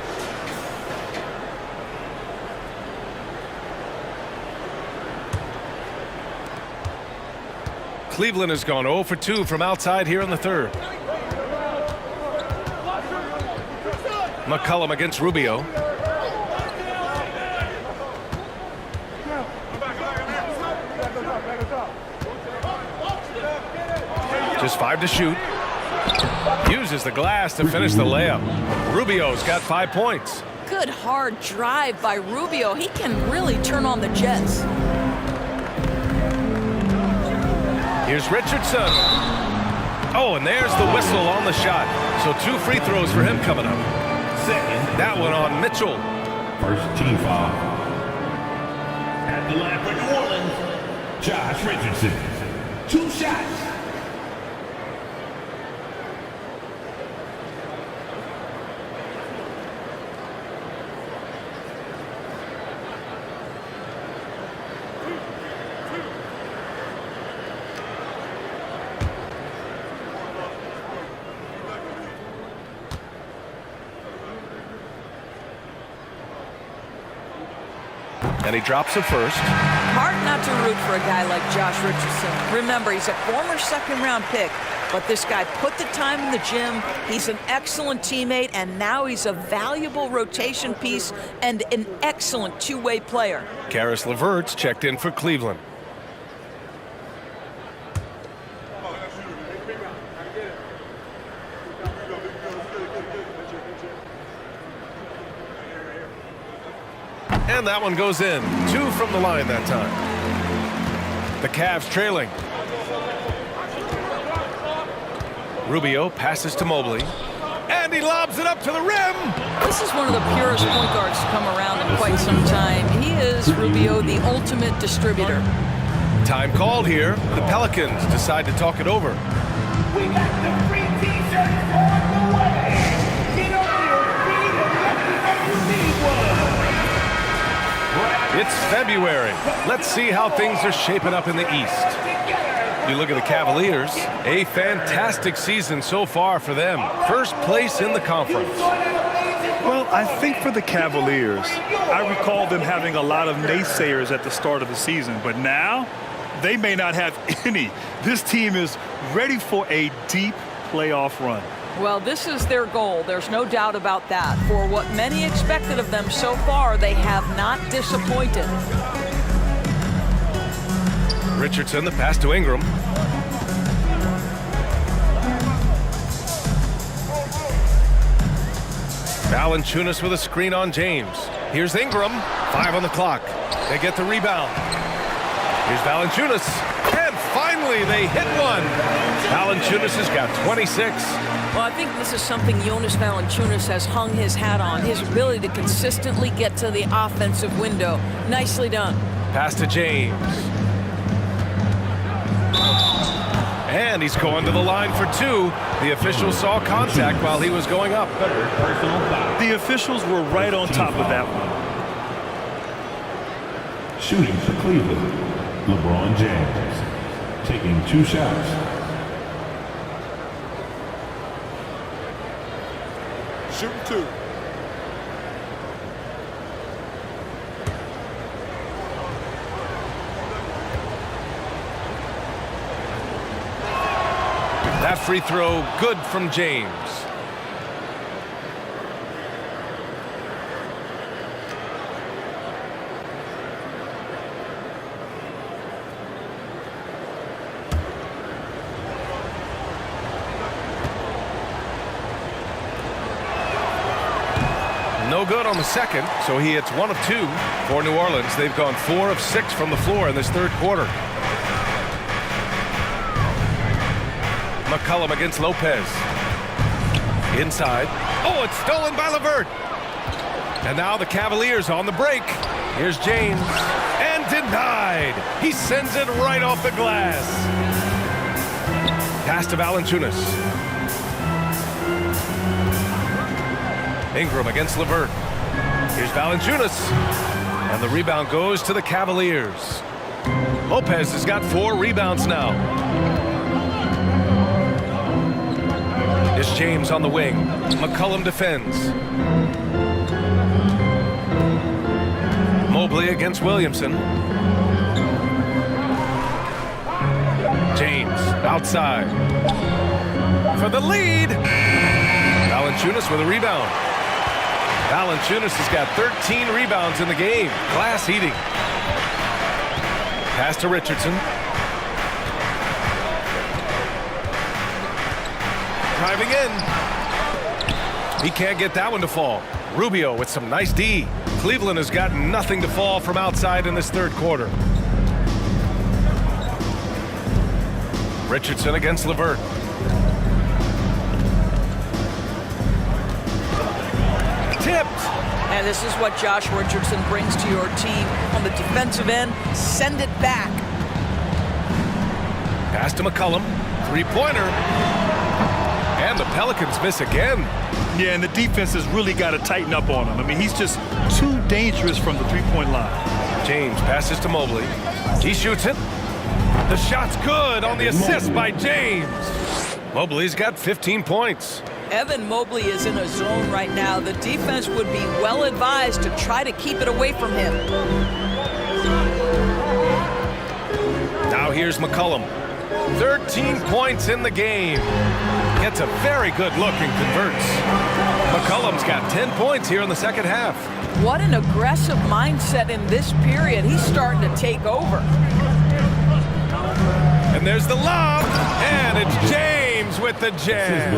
Cleveland has gone 0 for 2 from outside here in the third. McCollum against Rubio. Just 5 to shoot. Uses the glass to finish the layup. Rubio's got 5 points. Good hard drive by Rubio. He can really turn on the Jets. Here's Richardson. Oh, and there's the whistle on the shot. So 2 free throws for him coming up. Second. That one on Mitchell. First team foul. At the line for New Orleans, Josh Richardson. 2 shots. And he drops it first. Hard not to root for a guy like Josh Richardson. Remember, he's a former second-round pick, but this guy put the time in the gym. He's an excellent teammate, and now he's a valuable rotation piece and an excellent two-way player. Karis LeVert's checked in for Cleveland. And that one goes in. 2 from the line that time. The Cavs trailing. Rubio passes to Mobley. And he lobs it up to the rim. This is one of the purest point guards to come around in quite some time. He is, Rubio, the ultimate distributor. Time called here. The Pelicans decide to talk it over. We got the free t-shirts on the way. Get on your feet and receive one. It's February. Let's see how things are shaping up in the East. You look at the Cavaliers, a fantastic season so far for them. First place in the conference. Well, I think for the Cavaliers, I recall them having a lot of naysayers at the start of the season, but now they may not have any. This team is ready for a deep playoff run. Well, this is their goal. There's no doubt about that. For what many expected of them so far, they have not disappointed. Richardson, the pass to Ingram. Valanciunas with a screen on James. Here's Ingram. 5 on the clock. They get the rebound. Here's Valanciunas. And finally, they hit one. Valanciunas has got 26. Well, I think this is something Jonas Valanciunas has hung his hat on, his ability to consistently get to the offensive window. Nicely done. Pass to James. And he's going to the line for 2. The official saw contact while he was going up. The officials were right on top of that one. Shooting for Cleveland, LeBron James, taking 2 shots. Shooting 2. That free throw good from James. No good on the second, so he hits 1 of 2 for New Orleans. They've gone 4 of 6 from the floor in this third quarter. McCollum against Lopez. Inside. Oh, it's stolen by LeVert. And now the Cavaliers on the break. Here's James. And denied. He sends it right off the glass. Pass to Valanciunas. Ingram against LeVert. Here's Valanciunas. And the rebound goes to the Cavaliers. Lopez has got 4 rebounds now. It's James on the wing. McCollum defends. Mobley against Williamson. James outside. For the lead. Valanciunas with a rebound. Valanciunas has got 13 rebounds in the game. Glass eating. Pass to Richardson. Driving in. He can't get that one to fall. Rubio with some nice D. Cleveland has got nothing to fall from outside in this third quarter. Richardson against LeVert. Tipped. And this is what Josh Richardson brings to your team on the defensive end. Send it back. Pass to McCollum. Three-pointer. And the Pelicans miss again. Yeah, and the defense has really got to tighten up on him. I mean, he's just too dangerous from the three-point line. James passes to Mobley. He shoots it. The shot's good on the assist by James. Mobley's got 15 points. Evan Mobley is in a zone right now. The defense would be well advised to try to keep it away from him. Now here's McCollum. 13 points in the game. Gets a very good look and converts. McCollum's got 10 points here in the second half. What an aggressive mindset in this period. He's starting to take over. And there's the lob. And it's James with the jam.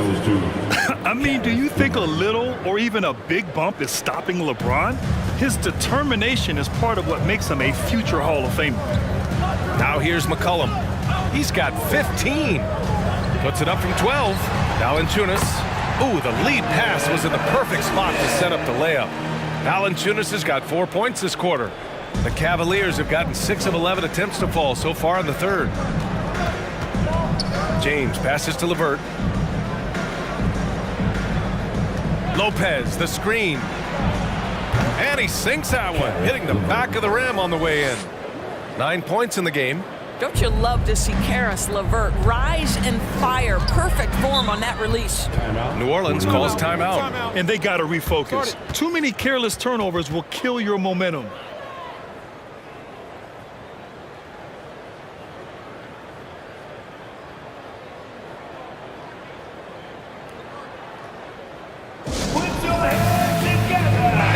I mean, do you think a little or even a big bump is stopping LeBron? His determination is part of what makes him a future Hall of Famer. Now here's McCollum. He's got 15. Puts it up from 12. Valanciunas. Ooh, the lead pass was in the perfect spot to set up the layup. Valanciunas has got 4 points this quarter. The Cavaliers have gotten 6 of 11 attempts to fall so far in the third. James passes to LeVert. Lopez, the screen. And he sinks that one, hitting the back of the rim on the way in. 9 points in the game. Don't you love to see Karis LeVert rise and fire? Perfect form on that release. New Orleans calls timeout. And they got to refocus. Too many careless turnovers will kill your momentum.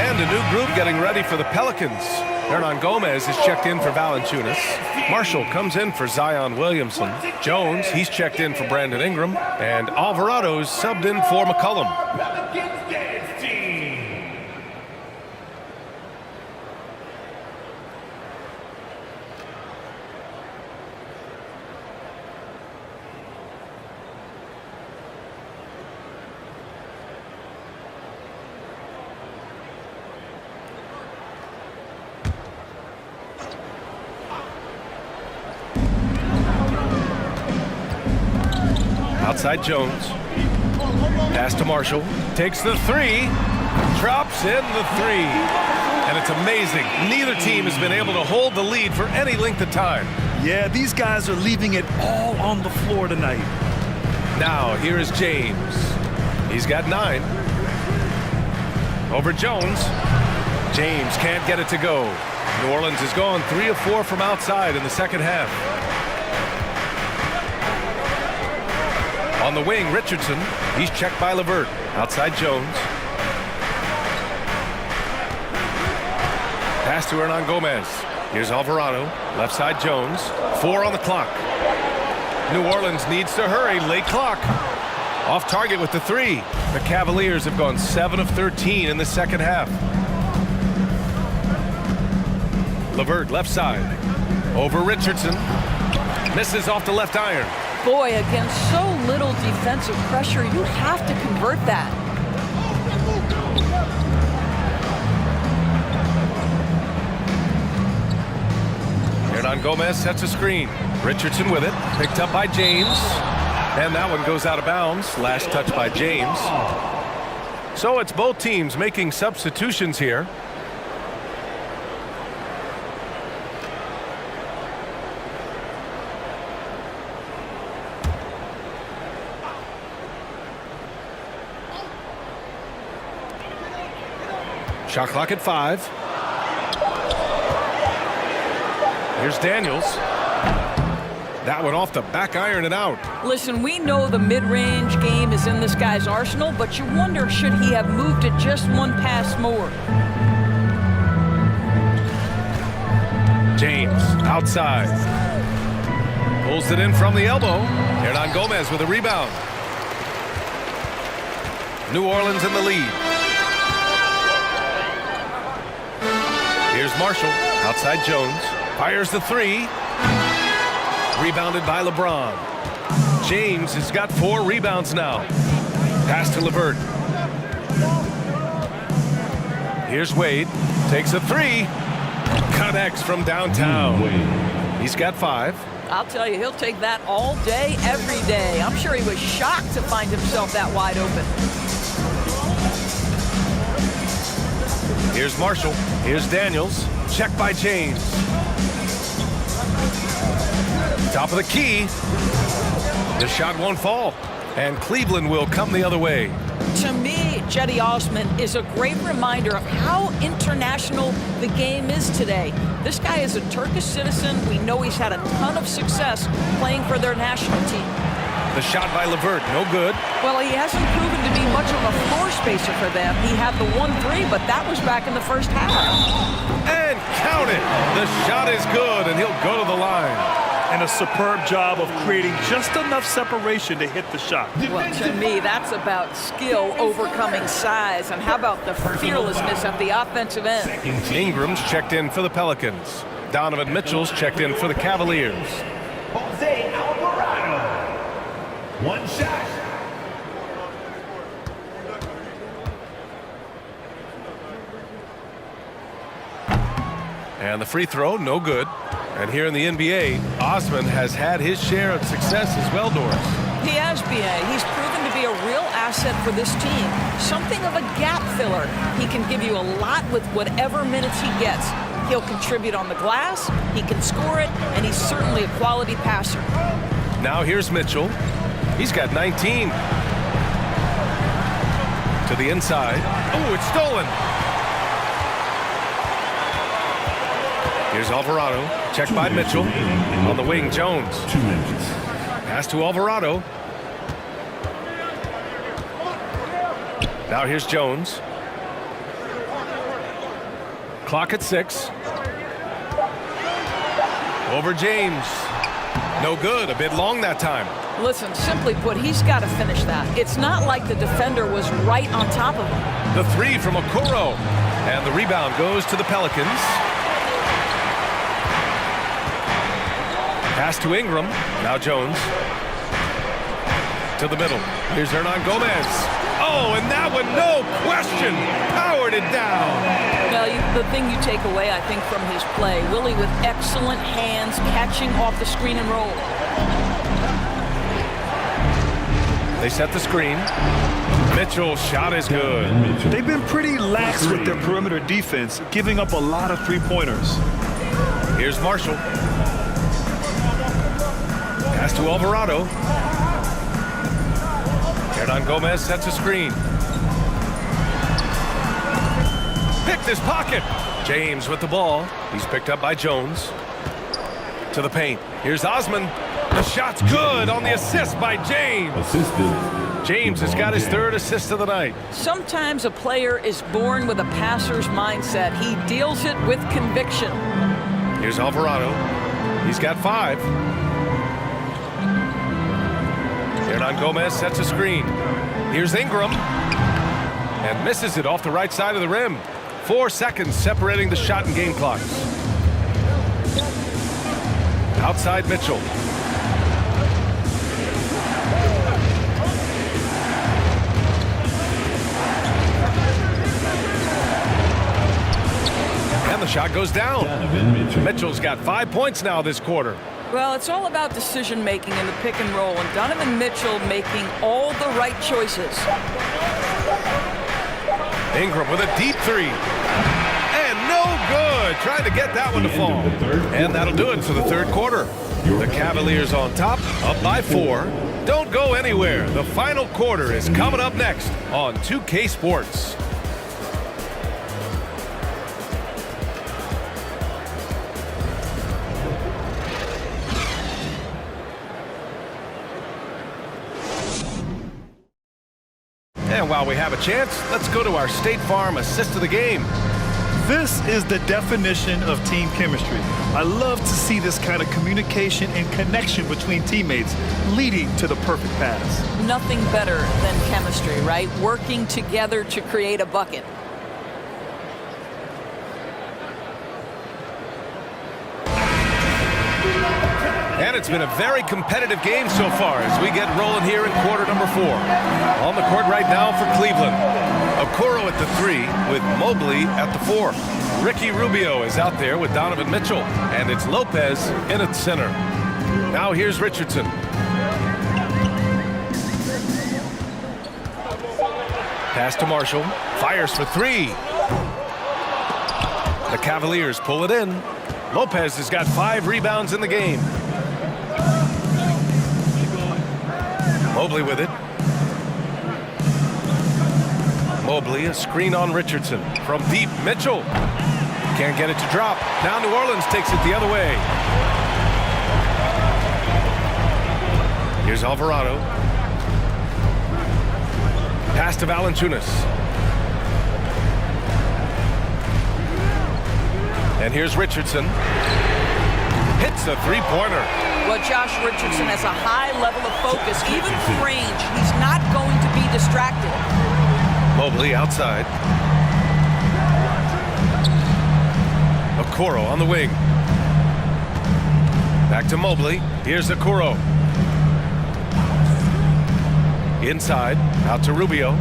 And a new group getting ready for the Pelicans. Hernan Gomez is checked in for Valanciunas. Marshall comes in for Zion Williamson. Jones, he's checked in for Brandon Ingram. And Alvarado's subbed in for McCollum. Pelicans dance team. Outside Jones. Pass to Marshall. Takes the three. Drops in the three. And it's amazing. Neither team has been able to hold the lead for any length of time. Yeah, these guys are leaving it all on the floor tonight. Now, here is James. He's got 9. Over Jones. James can't get it to go. New Orleans has gone 3 of 4 from outside in the second half. On the wing, Richardson. He's checked by LeVert. Outside Jones. Pass to Hernan Gomez. Here's Alvarado. Left side Jones. 4 on the clock. New Orleans needs to hurry. Late clock. Off target with the 3. The Cavaliers have gone 7 of 13 in the second half. LeVert left side. Over Richardson. Misses off the left iron. Boy, against so little defensive pressure, you have to convert that. Hernan Gomez sets a screen. Richardson with it. Picked up by James. And that one goes out of bounds. Last touch by James. So it's both teams making substitutions here. Shot clock at 5. Here's Daniels. That one off the back iron and out. Listen, we know the mid-range game is in this guy's arsenal, but you wonder, should he have moved it just one pass more? James outside. Pulls it in from the elbow. Hernan Gomez with a rebound. New Orleans in the lead. Here's Marshall. Outside Jones. Fires the 3. Rebounded by LeBron. James has got 4 rebounds now. Pass to LeVert. Here's Wade. Takes a 3. Connects from downtown. He's got 5. I'll tell you, he'll take that all day, every day. I'm sure he was shocked to find himself that wide open. Here's Marshall. Here's Daniels. Check by James. Top of the key. The shot won't fall. And Cleveland will come the other way. To me, Cedi Osman is a great reminder of how international the game is today. This guy is a Turkish citizen. We know he's had a ton of success playing for their national team. The shot by LeVert, no good. Well, he hasn't proven to be much of a floor spacer for them. He had the 1-3, but that was back in the first half. And count it. The shot is good, and he'll go to the line. And a superb job of creating just enough separation to hit the shot. Well, to me, that's about skill overcoming size. And how about the fearlessness at the offensive end? Ingram's checked in for the Pelicans. Donovan Mitchell's checked in for the Cavaliers. Jose Alvarado. One shot. And the free throw, no good. And here in the NBA, Osman has had his share of success as well, Doris. He has, B.A. He's proven to be a real asset for this team. Something of a gap filler. He can give you a lot with whatever minutes he gets. He'll contribute on the glass, he can score it, and he's certainly a quality passer. Now here's Mitchell. He's got 19. To the inside. Oh, it's stolen. Here's Alvarado. Checked by Mitchell. On the wing, Jones. 2 minutes. Pass to Alvarado. Now here's Jones. Clock at 6. Over James. No good. A bit long that time. Listen, simply put, he's got to finish that. It's not like the defender was right on top of him. The 3 from Okoro. And the rebound goes to the Pelicans. Pass to Ingram. Now Jones. To the middle. Here's Hernan Gomez. Oh, and that one, no question, powered it down. Well, the thing you take away, I think, from his play, Willie with excellent hands, catching off the screen and roll. They set the screen. Mitchell's shot is good. They've been pretty lax with their perimeter defense, giving up a lot of three-pointers. Here's Marshall. Pass to Alvarado. Hernan Gomez sets a screen. Picked his pocket. James with the ball. He's picked up by Jones. To the paint. Here's Osman. The shot's good on the assist by James. James has got his 3rd assist of the night. Sometimes a player is born with a passer's mindset. He deals it with conviction. Here's Alvarado. He's got 5. Hernan Gomez sets a screen. Here's Ingram. And misses it off the right side of the rim. 4 seconds separating the shot and game clocks. Outside Mitchell. And the shot goes down. Mitchell's got 5 points now this quarter. Well, it's all about decision-making in the pick and roll, and Donovan Mitchell making all the right choices. Ingram with a deep 3. And no good. Trying to get that one to fall. And that'll do it for the 3rd quarter. The Cavaliers on top, up by 4. Don't go anywhere. The final quarter is coming up next on 2K Sports. And while we have a chance, let's go to our State Farm assist of the game. This is the definition of team chemistry. I love to see this kind of communication and connection between teammates leading to the perfect pass. Nothing better than chemistry, right? Working together to create a bucket. And it's been a very competitive game so far as we get rolling here in quarter number 4. On the court right now for Cleveland. Okoro at the 3 with Mobley at the 4. Ricky Rubio is out there with Donovan Mitchell. And it's Lopez in at center. Now here's Richardson. Pass to Marshall. Fires for 3. The Cavaliers pull it in. Lopez has got 5 rebounds in the game. Mobley with it. Mobley, a screen on Richardson. From deep, Mitchell. Can't get it to drop. Now New Orleans takes it the other way. Here's Alvarado. Pass to Valanciunas. And here's Richardson. Hits a 3-pointer. Well, Josh Richardson has a high level of focus, even from range. He's not going to be distracted. Mobley outside. Okoro on the wing. Back to Mobley. Here's Okoro. Inside. Out to Rubio.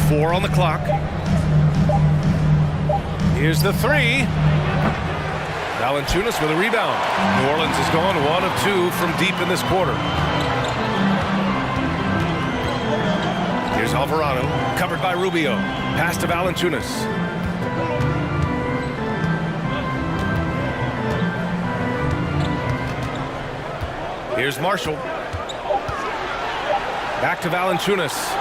4 on the clock. Here's the three. Valanciunas with a rebound. New Orleans has gone 1 of 2 from deep in this quarter. Here's Alvarado, covered by Rubio. Pass to Valanciunas. Here's Marshall. Back to Valanciunas.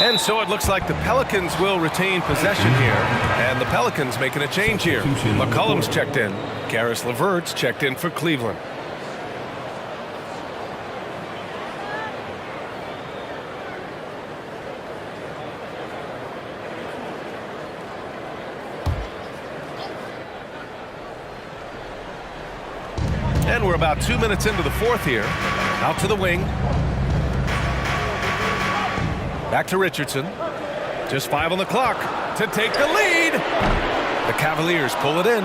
And so it looks like the Pelicans will retain possession here. And the Pelicans making a change here. McCollum's checked in. Caris LeVert's checked in for Cleveland. And we're about 2 minutes into the fourth here. Out to the wing. Back to Richardson. Just 5 on the clock to take the lead. The Cavaliers pull it in.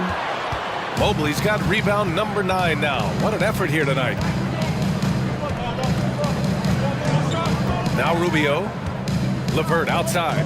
Mobley's got rebound number 9 now. What an effort here tonight. Now Rubio. LeVert outside.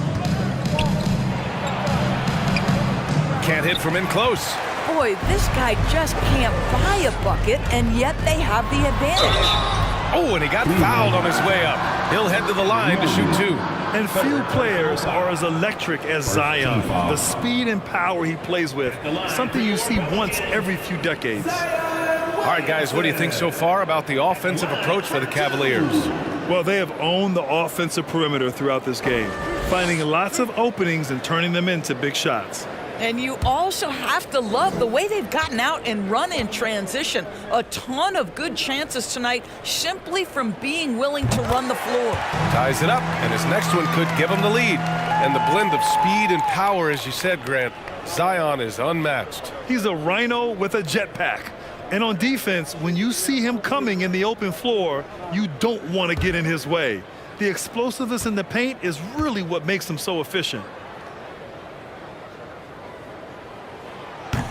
Can't hit from in close. Boy, this guy just can't buy a bucket, and yet they have the advantage. Oh, and he got fouled on his way up. He'll head to the line to shoot 2. And few players are as electric as Zion. The speed and power he plays with, something you see once every few decades. All right, guys, what do you think so far about the offensive approach for the Cavaliers? Well, they have owned the offensive perimeter throughout this game, finding lots of openings and turning them into big shots. And you also have to love the way they've gotten out and run in transition. A ton of good chances tonight simply from being willing to run the floor. Ties it up, and his next one could give him the lead. And the blend of speed and power, as you said, Grant, Zion is unmatched. He's a rhino with a jetpack. And on defense, when you see him coming in the open floor, you don't want to get in his way. The explosiveness in the paint is really what makes him so efficient.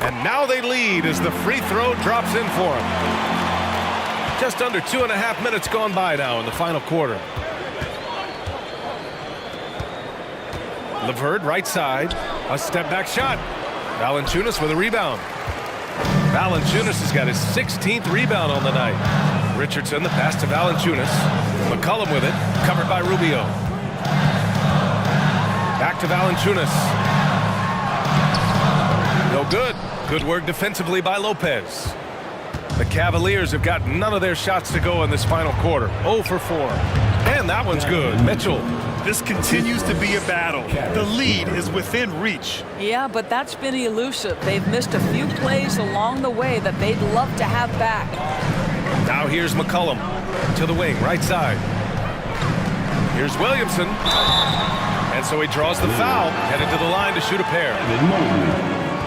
And now they lead as the free throw drops in for him. Just under 2.5 minutes gone by now in the final quarter. LeVert right side. A step back shot. Valanciunas with a rebound. Valanciunas has got his 16th rebound on the night. Richardson, the pass to Valanciunas. McCollum with it. Covered by Rubio. Back to Valanciunas. No good. Good work defensively by Lopez. The Cavaliers have got none of their shots to go in this final quarter. 0 for 4. And that one's good. Mitchell. This continues to be a battle. The lead is within reach. Yeah, but that's been elusive. They've missed a few plays along the way that they'd love to have back. Now here's McCollum to the wing, right side. Here's Williamson. And so he draws the foul, headed to the line to shoot a pair.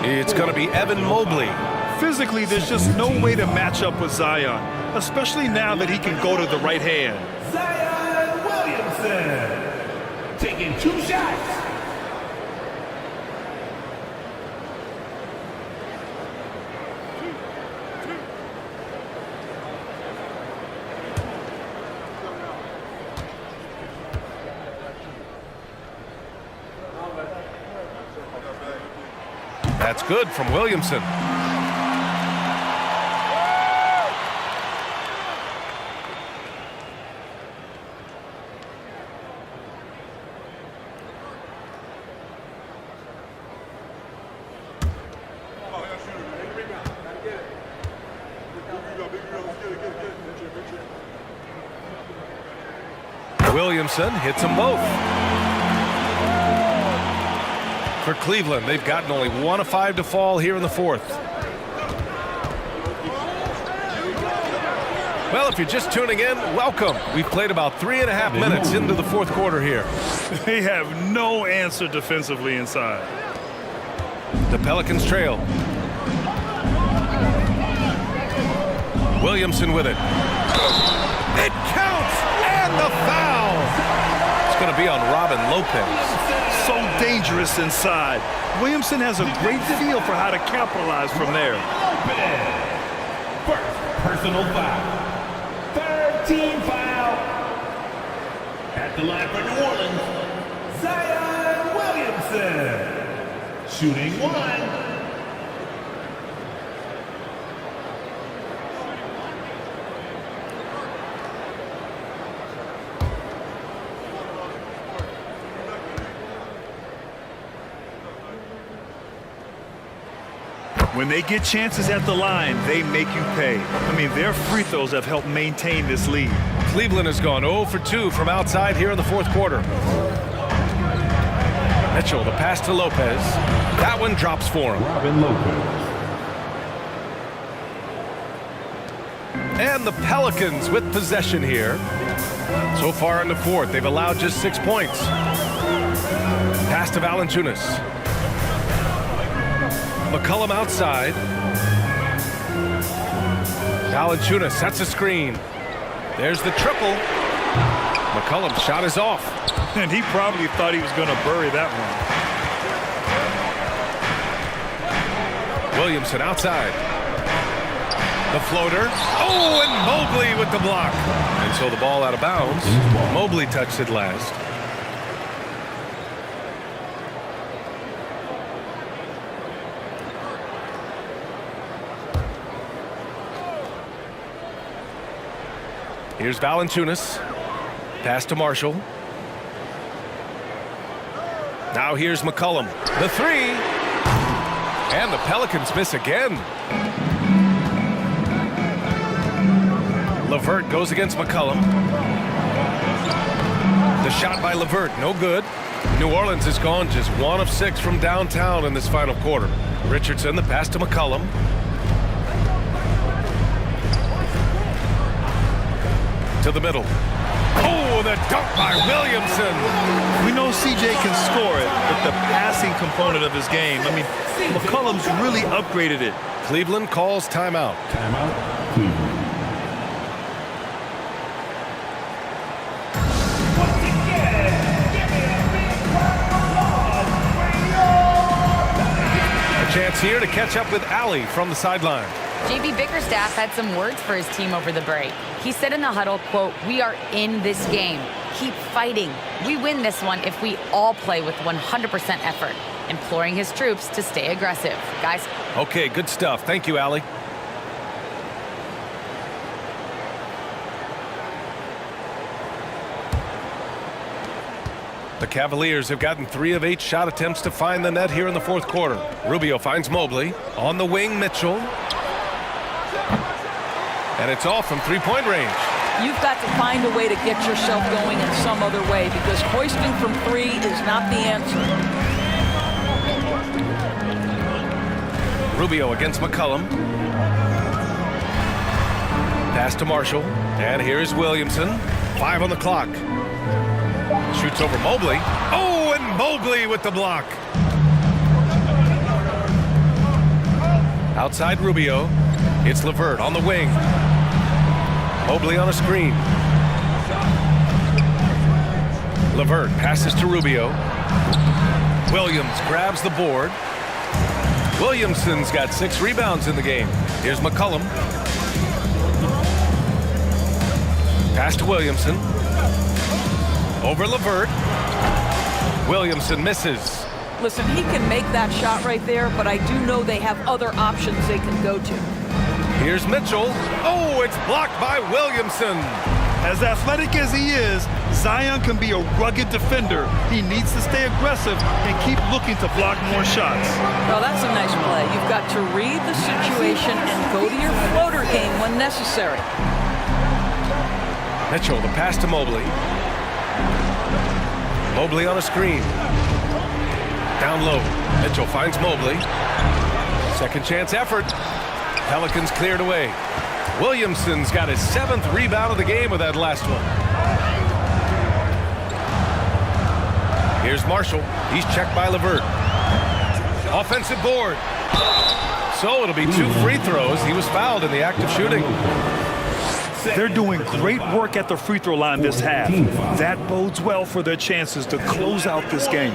It's going to be Evan Mobley. Physically, there's just no way to match up with Zion, especially now that he can go to the right hand. Zion Williamson taking 2 shots. That's good from Williamson. Williamson hits them both. For Cleveland, they've gotten only 1 of 5 to fall here in the fourth. Well, if you're just tuning in, welcome. We've played about 3.5 minutes into the fourth quarter here. They have no answer defensively inside. The Pelicans trail. Williamson with it. It counts, and the foul. It's going to be on Robin Lopez. So dangerous inside. Williamson has a great feel for how to capitalize from there. First personal foul. 13 foul. At the line for New Orleans, Zion Williamson, shooting 1. When they get chances at the line, they make you pay. I mean, their free throws have helped maintain this lead. Cleveland has gone 0 for 2 from outside here in the fourth quarter. Mitchell, the pass to Lopez. That one drops for him. Robin Lopez. And the Pelicans with possession here. So far in the fourth, they've allowed just 6 points. Pass to Valanciunas. McCollum outside. Valanciunas sets a screen. There's the triple. McCollum's shot is off. And he probably thought he was going to bury that one. Williamson outside. The floater. Oh, and Mobley with the block. And so the ball out of bounds. Mobley touched it last. Here's Valanciunas. Pass to Marshall. Now here's McCollum. The three. And the Pelicans miss again. LeVert goes against McCollum. The shot by LeVert, no good. New Orleans has gone just 1 of 6 from downtown in this final quarter. Richardson, the pass to McCollum. To the middle. Oh, the dunk by Williamson. We know CJ can score it, but the passing component of his game, I mean, McCollum's really upgraded it. Cleveland calls timeout. Timeout, Cleveland. A chance here to catch up with Allie from the sideline. JB Bickerstaff had some words for his team over the break. He said in the huddle, quote, "We are in this game. Keep fighting. We win this one if we all play with 100% effort," imploring his troops to stay aggressive. Guys. Okay, good stuff. Thank you, Allie. The Cavaliers have gotten 3 of 8 shot attempts to find the net here in the fourth quarter. Rubio finds Mobley. On the wing, Mitchell. And it's off from three-point range. You've got to find a way to get yourself going in some other way, because hoisting from 3 is not the answer. Rubio against McCollum. Pass to Marshall. And here's Williamson. 5 on the clock. Shoots over Mobley. Oh, and Mobley with the block. Outside Rubio. It's LeVert on the wing. Mobley on a screen. LeVert passes to Rubio. Williams grabs the board. Williamson's got 6 rebounds in the game. Here's McCollum. Pass to Williamson. Over LeVert. Williamson misses. Listen, he can make that shot right there, but I do know they have other options they can go to. Here's Mitchell. Oh, it's blocked by Williamson. As athletic as he is, Zion can be a rugged defender. He needs to stay aggressive and keep looking to block more shots. Well, that's a nice play. You've got to read the situation and go to your floater game when necessary. Mitchell, the pass to Mobley. Mobley on a screen. Down low. Mitchell finds Mobley. Second chance effort. Pelicans cleared away. Williamson's got his 7th rebound of the game with that last one. Here's Marshall. He's checked by LeVert. Offensive board. So it'll be 2 free throws. He was fouled in the act of shooting. They're doing great work at the free throw line this half. That bodes well for their chances to close out this game.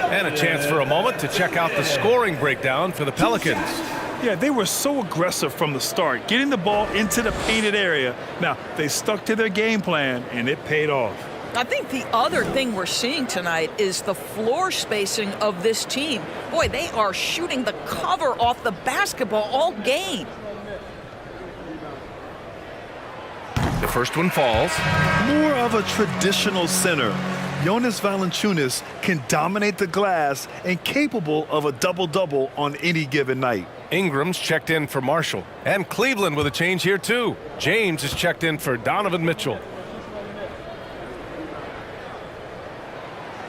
And a chance for a moment to check out the scoring breakdown for the Pelicans. Yeah, they were so aggressive from the start, getting the ball into the painted area. Now, they stuck to their game plan, and it paid off. I think the other thing we're seeing tonight is the floor spacing of this team. Boy, they are shooting the cover off the basketball all game. The first one falls. More of a traditional center. Jonas Valanciunas can dominate the glass and capable of a double-double on any given night. Ingram's checked in for Marshall. And Cleveland with a change here, too. James is checked in for Donovan Mitchell.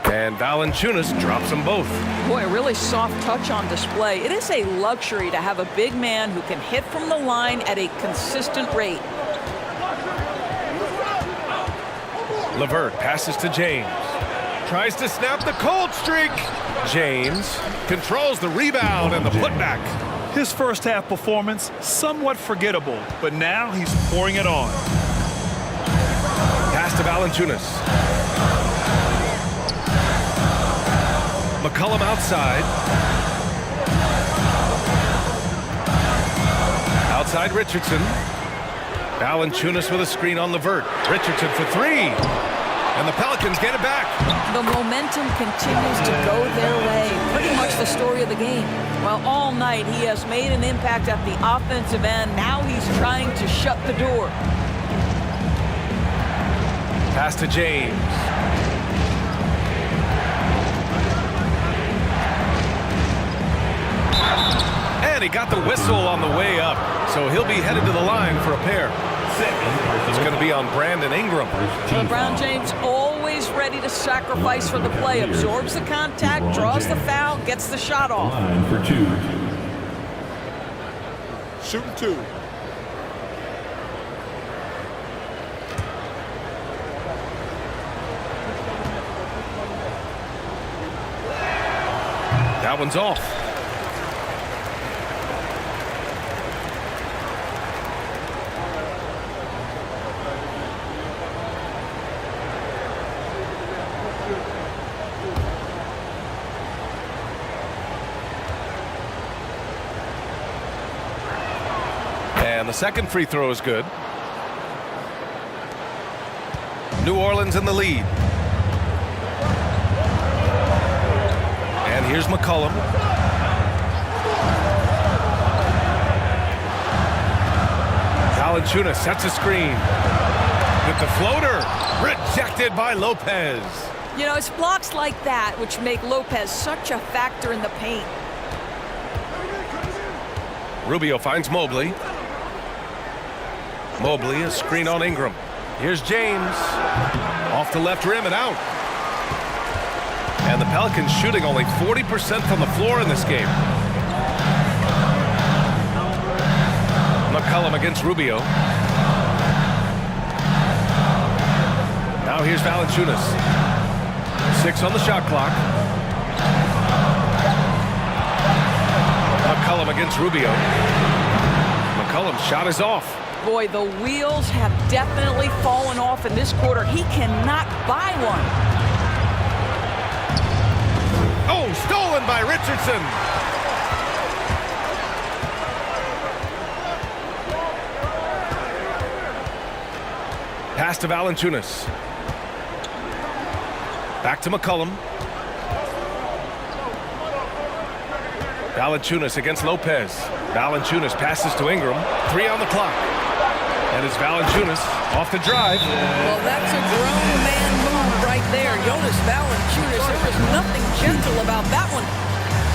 And Valanciunas drops them both. Boy, a really soft touch on display. It is a luxury to have a big man who can hit from the line at a consistent rate. LeVert passes to James. Tries to snap the cold streak. James controls the rebound and the putback. His first half performance, somewhat forgettable, but now he's pouring it on. Pass to Valanciunas. McCollum outside. Outside Richardson. Valanciunas with a screen on LeVert. Richardson for three. And the Pelicans get it back. The momentum continues to go their way. Pretty much the story of the game. Well, all night he has made an impact at the offensive end. Now he's trying to shut the door. Pass to James. And he got the whistle on the way up. So he'll be headed to the line for a pair. It's going to be on Brandon Ingram. LeBron James always ready to sacrifice for the play. Absorbs the contact, draws the foul, gets the shot off. Line for two. Shooting two. That one's off. And the second free throw is good. New Orleans in the lead. And here's McCollum. Valanciunas sets a screen. With the floater. Rejected by Lopez. You know, it's blocks like that which make Lopez such a factor in the paint. Rubio finds Mobley. Mobley, a screen on Ingram. Here's James. Off the left rim and out. And the Pelicans shooting only 40% from the floor in this game. McCollum against Rubio. Now here's Valanciunas. 6 on the shot clock. McCollum against Rubio. McCollum's shot is off. Boy, the wheels have definitely fallen off in this quarter. He cannot buy one. Oh, stolen by Richardson. Pass to Valanciunas. Back to McCollum. Valanciunas against Lopez. Valanciunas passes to Ingram. 3 on the clock. And it's Valanciunas off the drive. Well, that's a grown man move right there. Jonas Valanciunas, there was nothing gentle about that one.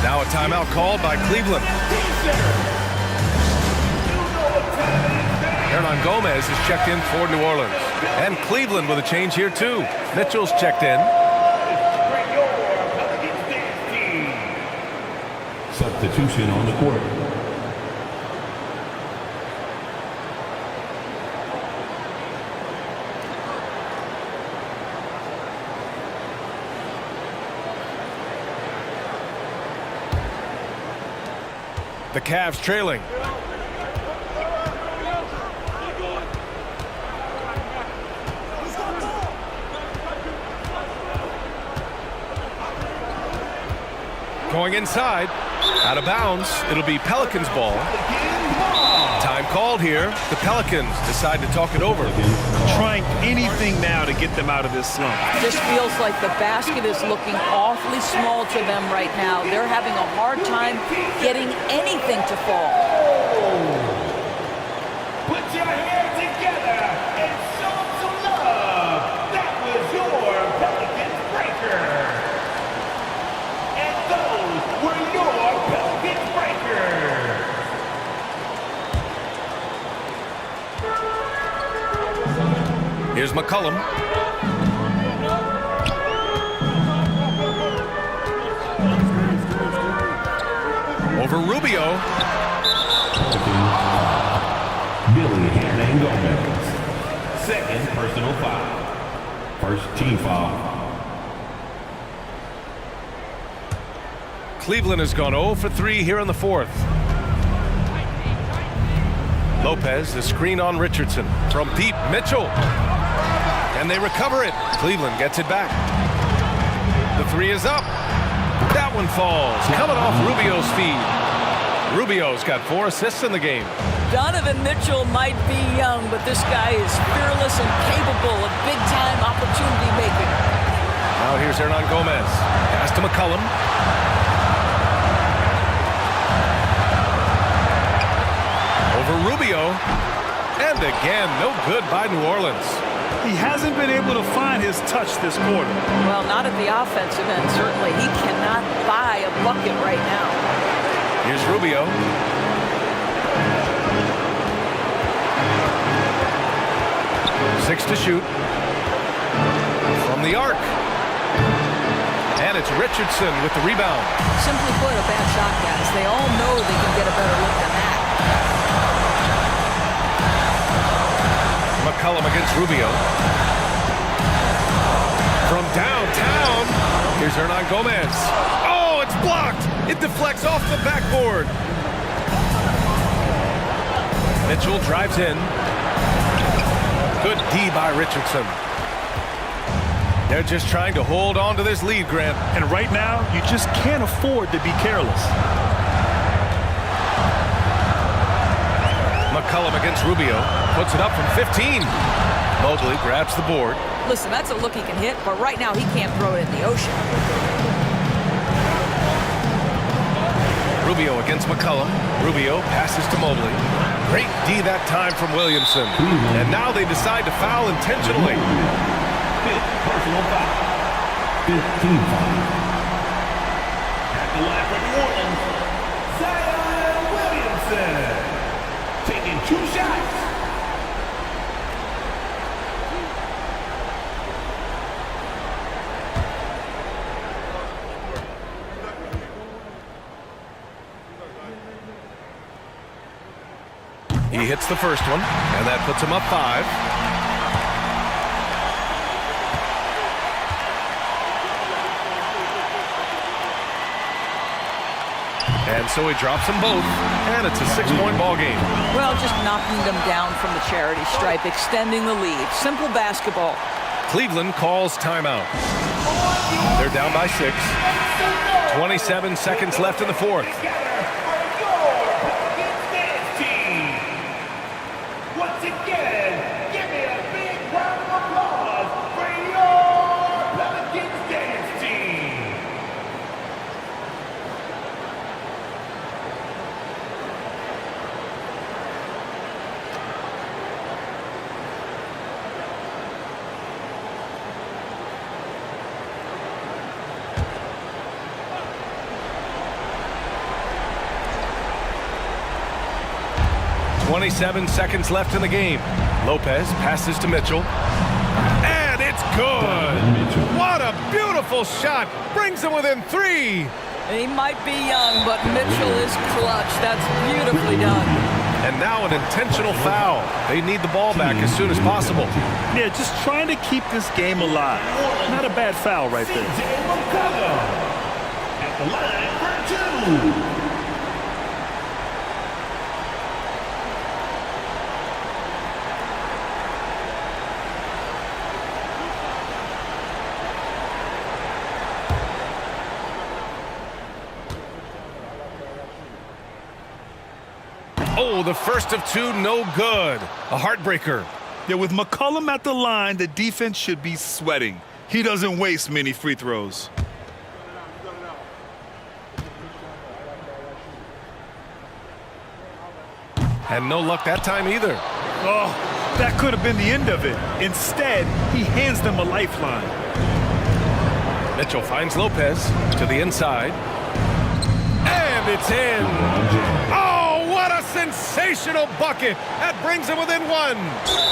Now a timeout called by Cleveland. Hernan Gomez is checked in for New Orleans. And Cleveland with a change here too. Mitchell's checked in. Substitution on the court. The Cavs trailing. Going inside. Out of bounds. It'll be Pelicans ball. Time called here. The Pelicans decide to talk it over. Trying anything now to get them out of this slump. Just feels like the basket is looking awfully small to them right now. They're having a hard time getting anything to fall. Put your hands together and show them some love. That was your Pelicans breaker. And those were your Pelicans breakers. Here's McCollum. Over Rubio. Billy Hernangomez. Second personal foul. First team foul. Cleveland has gone 0 for 3 here in the fourth. Lopez, the screen on Richardson. From deep, Mitchell. And they recover it. Cleveland gets it back. The three is up. That one falls. Coming off Rubio's feed. Rubio's got 4 assists in the game. Donovan Mitchell might be young, but this guy is fearless and capable of big-time opportunity making. Now here's Hernan Gomez. Pass to McCollum. Over Rubio. And again, no good by New Orleans. He hasn't been able to find his touch this quarter. Well, not at the offensive end, certainly. He cannot buy a bucket right now. Here's Rubio. Six to shoot. From the arc. And it's Richardson with the rebound. Simply put, a bad shot, guys. They all know they can get a better look than that. McCollum against Rubio. From downtown, here's Hernan Gomez. Oh, it's blocked. It deflects off the backboard. Mitchell drives in. Good D by Richardson. They're just trying to hold on to this lead, Grant. And right now, you just can't afford to be careless. McCollum against Rubio. Puts it up from 15. Mobley grabs the board. Listen, that's a look he can hit, but right now he can't throw it in the ocean. Rubio against McCollum. Rubio passes to Mobley. Great D that time from Williamson. And now they decide to foul intentionally. Fifth personal foul. 15 foul. At the line for New Orleans, Zion Williamson. Taking 2 shots. He hits the first one, and that puts him up 5. And so he drops them both, and it's a 6-point ball game. Well, just knocking them down from the charity stripe, extending the lead. Simple basketball. Cleveland calls timeout. They're down by 6. 27 seconds left in the fourth. Once again, give me a big round of applause for your Pelicans dance team. .27 seconds left in the game. Lopez passes to Mitchell. And it's good. What a beautiful shot. Brings them within 3. He might be young, but Mitchell is clutch. That's beautifully done. And now an intentional foul. They need the ball back as soon as possible. Yeah, just trying to keep this game alive. Not a bad foul right there. At the line for 2. Oh, the first of two, no good. A heartbreaker. Yeah, with McCollum at the line, the defense should be sweating. He doesn't waste many free throws. And no luck that time either. Oh, that could have been the end of it. Instead, he hands them a lifeline. Mitchell finds Lopez to the inside. And it's in. Oh, what a sensational bucket. That brings them within one.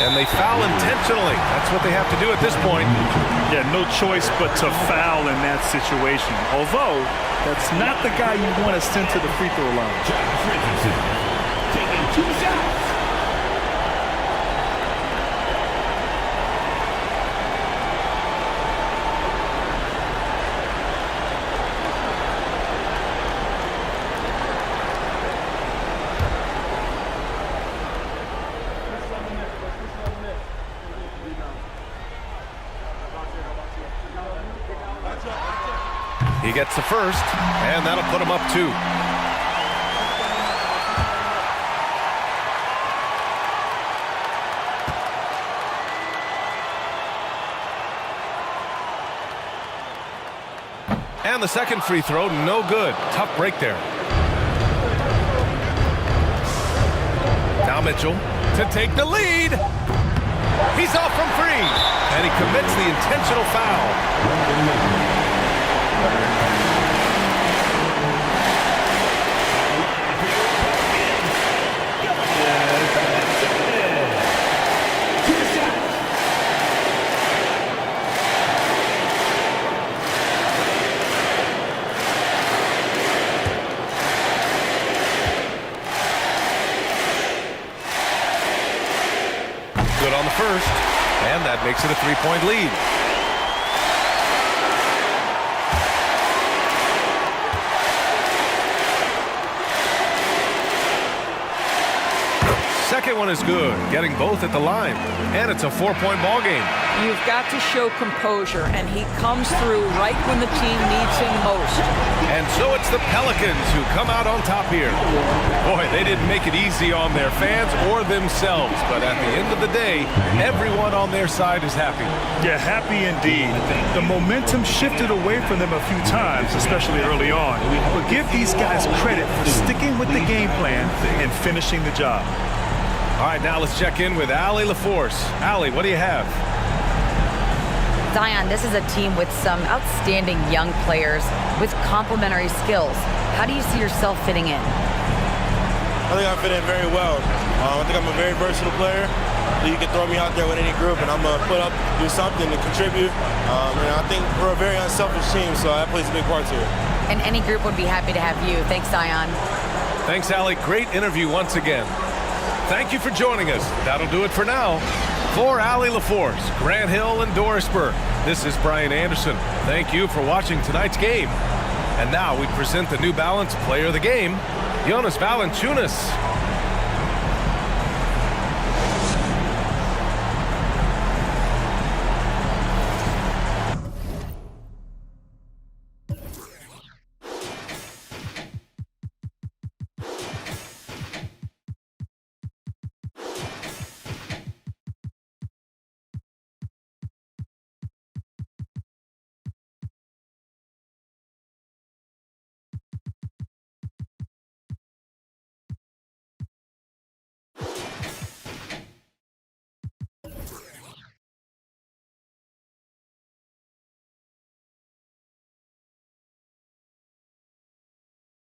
And they foul intentionally. That's what they have to do at this point. Yeah, no choice but to foul in that situation. Although, that's not the guy you want to send to the free throw line. Taking 2 shots. He gets the first, and that'll put him up 2. And the second free throw, no good. Tough break there. Now Mitchell to take the lead. He's off from 3, and he commits the intentional foul. Good on the first, and that makes it a 3-point lead. Second one is good, getting both at the line, and it's a 4-point ball game. You've got to show composure, and he comes through right when the team needs him most. And so it's the Pelicans who come out on top here. Boy, they didn't make it easy on their fans or themselves, but at the end of the day, everyone on their side is happy. Yeah, happy indeed. The momentum shifted away from them a few times, especially early on. But give these guys credit for sticking with the game plan and finishing the job. All right, now let's check in with Allie LaForce. Allie, what do you have? Zion, this is a team with some outstanding young players with complementary skills. How do you see yourself fitting in? I think I fit in very well. I think I'm a very versatile player. You can throw me out there with any group, and I'm going to put up, do something to contribute. And I think we're a very unselfish team, so that plays a big part to it. And any group would be happy to have you. Thanks, Zion. Thanks, Allie. Great interview once again. Thank you for joining us. That'll do it for now. For Allie LaForce, Grant Hill, and Dorisburg, this is Brian Anderson. Thank you for watching tonight's game. And now we present the New Balance Player of the Game, Jonas Valanciunas.